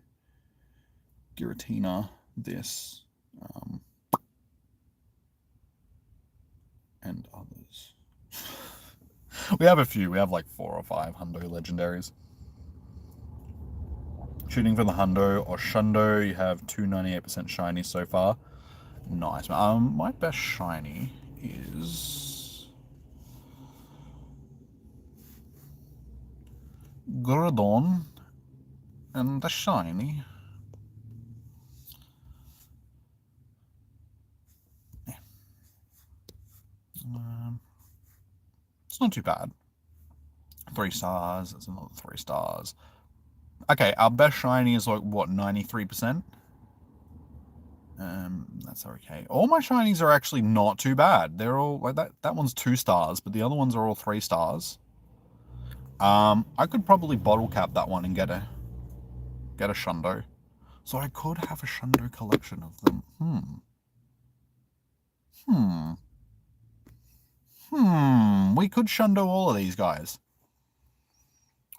Giratina, this, and others. We have a few. We have like 4 or 5 hundo legendaries. Shooting for the hundo or shundo, you have 2 98% shiny so far. Nice. My best shiny is Groudon, and the shiny It's not too bad. 3 stars. That's another 3 stars. Okay, our best shiny is like what, 93%? That's okay. All my shinies are actually not too bad. They're all like that. That one's 2 stars, but the other ones are all 3 stars. I could probably bottle cap that one and get a Shundo. So I could have a Shundo collection of them. We could Shundo all of these guys.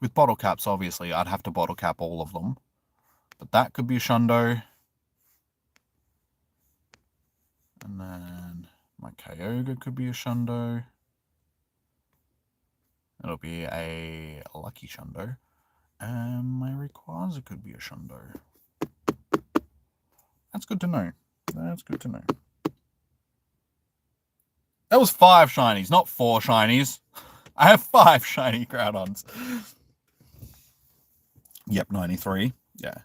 With bottle caps, obviously, I'd have to bottle cap all of them. But that could be a Shundo. And then my Kyogre could be a Shundo. It'll be a Lucky Shundo. And my Rayquaza could be a Shundo. That's good to know. That's good to know. That was 5 shinies, not 4 shinies. I have 5 shiny Groudons. Yep, 93. Yeah,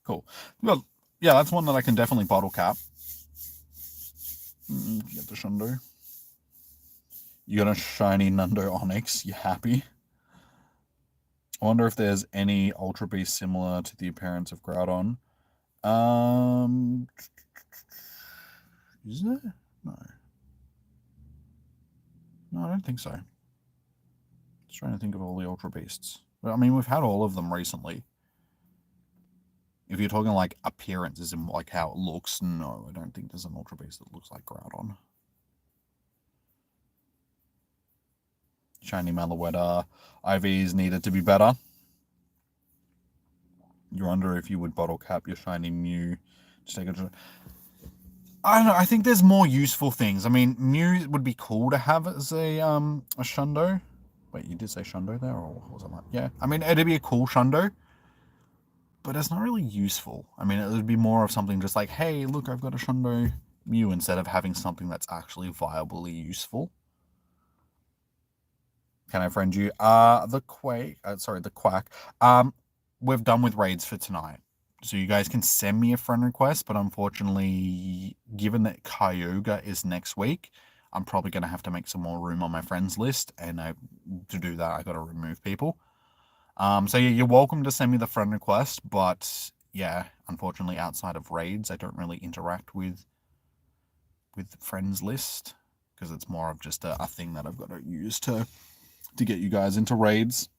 cool. Well, yeah, that's one that I can definitely bottle cap. Get the Shundo. You got a shiny Nundo Onyx. You happy? I wonder if there's any Ultra Beast similar to the appearance of Groudon. Is there? No. No, I don't think so. Just trying to think of all the Ultra Beasts. But I mean, we've had all of them recently. If you're talking like appearances and like how it looks, no, I don't think there's an Ultra Beast that looks like Groudon. Shiny Malouetta. Iive's needed to be better. You wonder if you would bottle cap your shiny Mew to take a... I don't know, I think there's more useful things. I mean, Mew would be cool to have as a Shundo. Wait, you did say Shundo there, or was it like... Yeah, I mean, it'd be a cool Shundo, but it's not really useful. I mean, it would be more of something just like, hey, look, I've got a Shundo Mew, instead of having something that's actually viably useful. Can I friend you? The Quack. We're done with raids for tonight. So you guys can send me a friend request, but unfortunately, given that Kyogre is next week, I'm probably going to have to make some more room on my friends list, and to do that, I got to remove people. So yeah, you're welcome to send me the friend request, but yeah, unfortunately, outside of raids, I don't really interact with the friends list, because it's more of just a thing that I've got to use to get you guys into raids.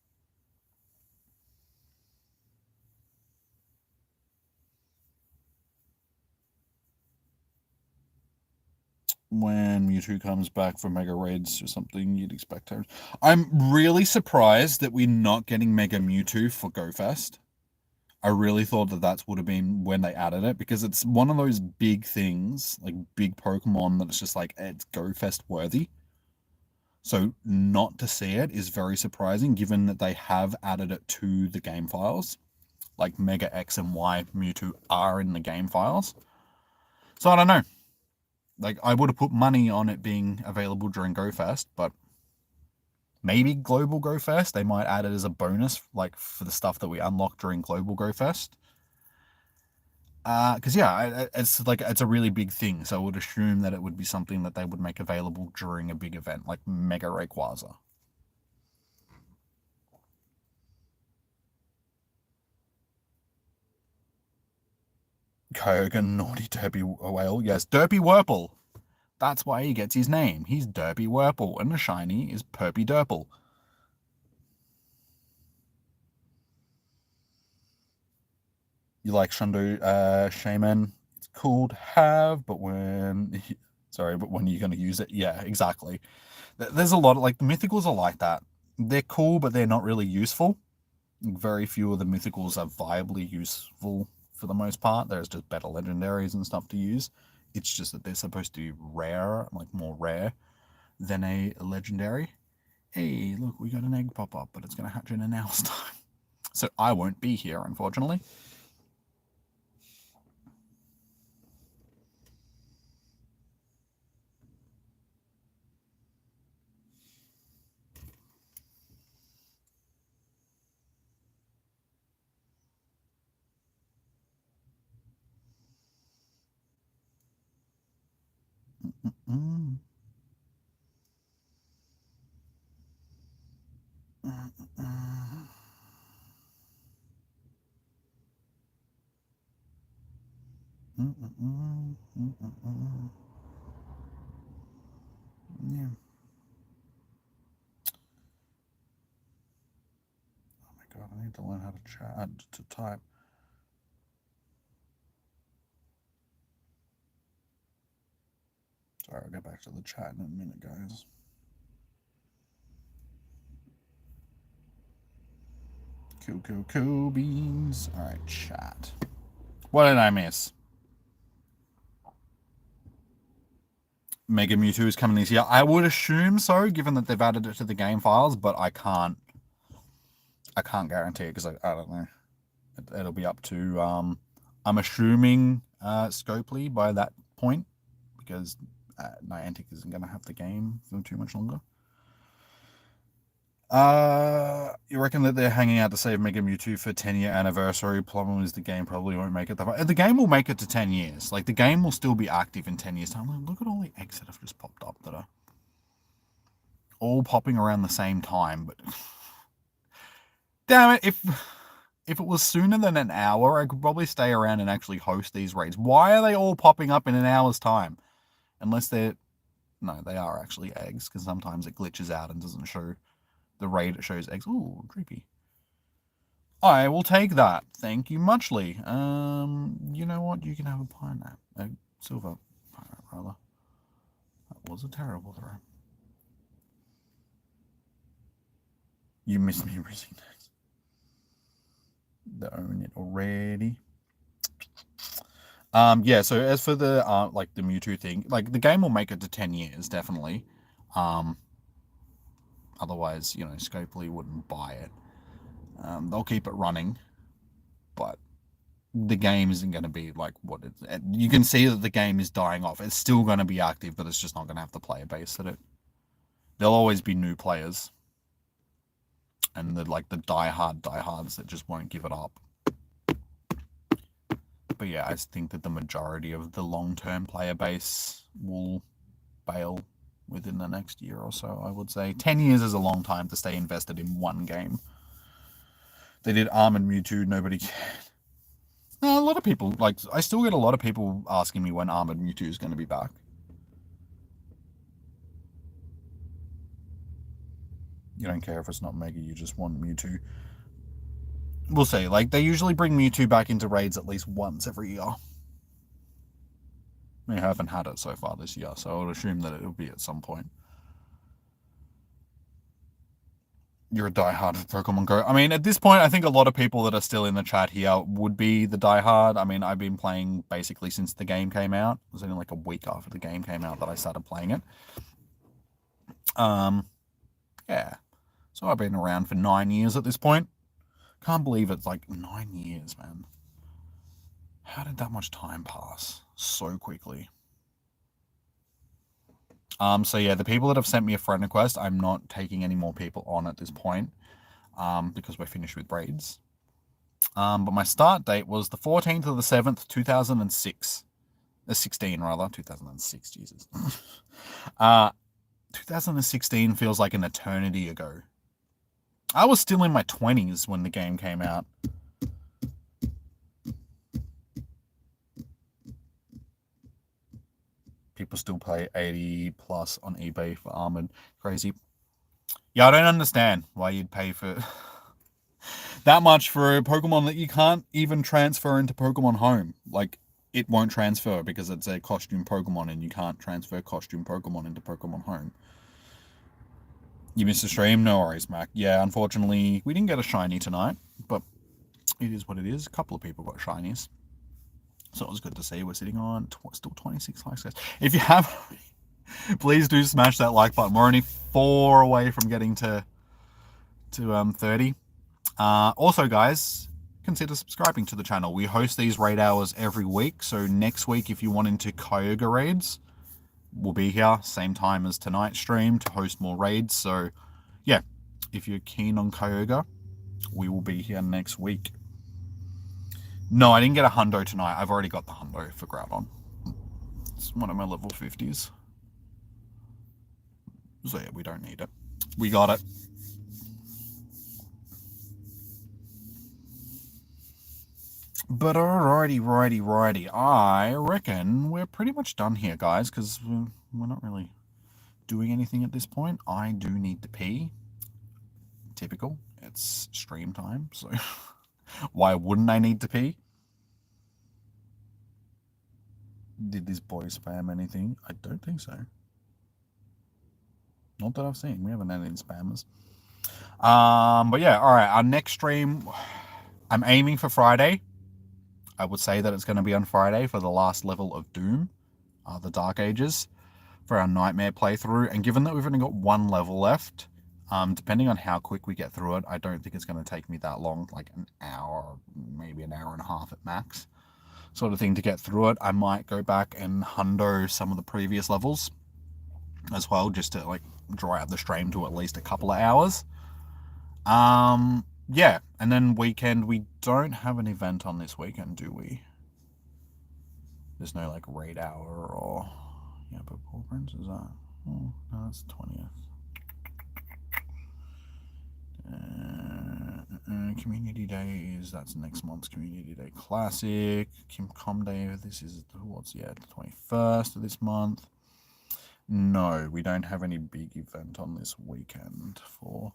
When Mewtwo comes back for Mega Raids or something, you'd expect her. I'm really surprised that we're not getting Mega Mewtwo for GoFest. I really thought that would have been when they added it, because it's one of those big things, like big Pokemon, that it's just like, it's GoFest worthy. So not to see it is very surprising, given that they have added it to the game files. Like Mega X and Y Mewtwo are in the game files. So I don't know. Like, I would have put money on it being available during GoFest, but maybe Global GoFest, they might add it as a bonus, like for the stuff that we unlock during Global GoFest. Because yeah, it's a really big thing, so I would assume that it would be something that they would make available during a big event, like Mega Rayquaza. Kyogre, naughty Derpy Whale. Yes, Derpy Wurple. That's why he gets his name. He's Derpy Wurple, and the shiny is Perpy Derple. You like Shundo Shaman? It's cool to have, but when... Sorry, but when are you going to use it? Yeah, exactly. There's a lot of... Like, the mythicals are like that. They're cool, but they're not really useful. Very few of the mythicals are viably useful for the most part. There's just better legendaries and stuff to use. It's just that they're supposed to be rare, like more rare than a legendary. Hey, look, we got an egg pop up, but it's going to hatch in an hour's time. So I won't be here, unfortunately. Yeah. Oh my god, I need to learn how to chat, to type. Sorry, I'll get back to the chat in a minute, guys. Cool beans. Alright, chat. What did I miss? Mega Mewtwo is coming this year. I would assume so, given that they've added it to the game files, but I can't guarantee it because I don't know. It'll be up to I'm assuming Scopely by that point, because Niantic isn't going to have the game for too much longer. You reckon that they're hanging out to save Mega Mewtwo for 10-year anniversary? Problem is the game probably won't make it that far. The game will make it to 10 years. Like, the game will still be active in 10 years' time. Like, look at all the eggs that have just popped up that are all popping around the same time. But damn it, if it was sooner than an hour, I could probably stay around and actually host these raids. Why are they all popping up in an hour's time? Unless they're... No, they are actually eggs, because sometimes it glitches out and doesn't show the raid. It shows eggs. Ooh, creepy. I will take that. Thank you muchly. You know what? You can have a pineapple. A silver pineapple, rather. That was a terrible throw. You missed me raising next. They own it already. Yeah, so as for the like the Mewtwo thing, like the game will make it to 10 years, definitely. Otherwise, you know, Scopely wouldn't buy it. They'll keep it running, but the game isn't going to be like what it... You can see that the game is dying off. It's still going to be active, but it's just not going to have the player base that it... There'll always be new players. And the diehards that just won't give it up. But yeah, I think that the majority of the long-term player base will bail within the next year or so, I would say. 10 years is a long time to stay invested in one game. They did Almond Mewtwo, nobody cared. No, a lot of people, like, I still get a lot of people asking me when Armored Mewtwo is going to be back. You don't care if it's not Mega, you just want Mewtwo. We'll see. Like, they usually bring Mewtwo back into raids at least once every year. We haven't had it so far this year, so I would assume that it'll be at some point. You're a diehard of Pokemon Go. I mean, at this point, I think a lot of people that are still in the chat here would be the diehard. I mean, I've been playing basically since the game came out. It was only like a week after the game came out that I started playing it. Yeah. So I've been around for 9 years at this point. Can't believe it's like 9 years, man. How did that much time pass so quickly? So yeah, the people that have sent me a friend request, I'm not taking any more people on at this point, because we're finished with raids. But my start date was the 14th of the 7th, 2006. 16 rather, 2006, Jesus. 2016 feels like an eternity ago. I was still in my 20s when the game came out. People still pay 80 plus on eBay for Armored. Crazy. Yeah, I don't understand why you'd pay for that much for a Pokemon that you can't even transfer into Pokemon Home. Like, it won't transfer because it's a costume Pokemon and you can't transfer costume Pokemon into Pokemon Home. You missed the stream? No worries, Mac. Yeah, unfortunately, we didn't get a shiny tonight, but it is what it is. A couple of people got shinies. So it was good to see. We're sitting on still 26 likes, guys. If you have, please do smash that like button. We're only 4 away from getting to 30. Also, guys, consider subscribing to the channel. We host these raid hours every week. So next week, if you want into Kyogre raids, we'll be here same time as tonight's stream to host more raids. So yeah, if you're keen on Kyogre, we will be here next week. No, I didn't get a hundo tonight. I've already got the hundo for Groudon. It's one of my level 50s. So yeah, we don't need it. We got it. But righty. I reckon we're pretty much done here, guys, because we're not really doing anything at this point. I do need to pee. Typical. It's stream time, so why wouldn't I need to pee? Did this boy spam anything? I don't think so. Not that I've seen. We haven't had any spammers. But yeah, all right. Our next stream, I'm aiming for Friday. I would say that it's going to be on Friday for the last level of Doom, the Dark Ages, for our Nightmare playthrough. And given that we've only got one level left, depending on how quick we get through it, I don't think it's going to take me that long, like an hour, maybe an hour and a half at max, sort of thing to get through it. I might go back and hundo some of the previous levels as well, just to like draw out the stream to at least a couple of hours. Yeah, and then weekend, we don't have an event on this weekend, do we? There's no like raid hour or yeah, but Paul Prince is that? Oh, no, that's 20th. Community Day that's next month's Community Day Classic. Com Day, this is what's the 21st of this month. No, we don't have any big event on this weekend for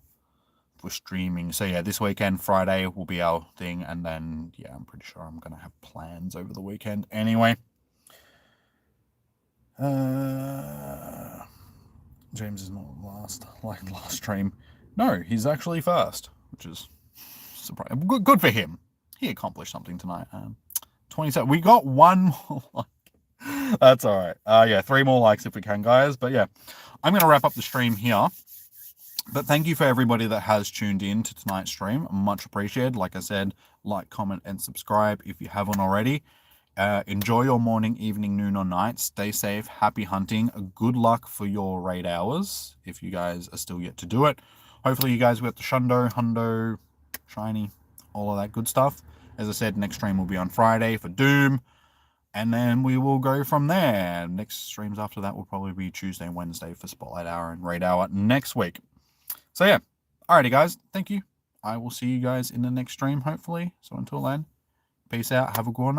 streaming. So yeah, this weekend, Friday will be our thing, and then yeah, I'm pretty sure I'm gonna have plans over the weekend anyway. James is not last, like last stream. No, he's actually first, which is surprising. Good for him. He accomplished something tonight. 27. We got one more like. That's all right. Yeah, 3 more likes if we can, guys. But yeah, I'm gonna wrap up the stream here. But thank you for everybody that has tuned in to tonight's stream. Much appreciated. Like I said, like, comment, and subscribe if you haven't already. Enjoy your morning, evening, noon, or night. Stay safe. Happy hunting. Good luck for your raid hours if you guys are still yet to do it. Hopefully you guys will get the Shundo, Hundo, Shiny, all of that good stuff. As I said, next stream will be on Friday for Doom. And then we will go from there. Next streams after that will probably be Tuesday and Wednesday for Spotlight Hour and Raid Hour next week. So yeah, alrighty guys, thank you. I will see you guys in the next stream, hopefully. So until then, peace out, have a good one.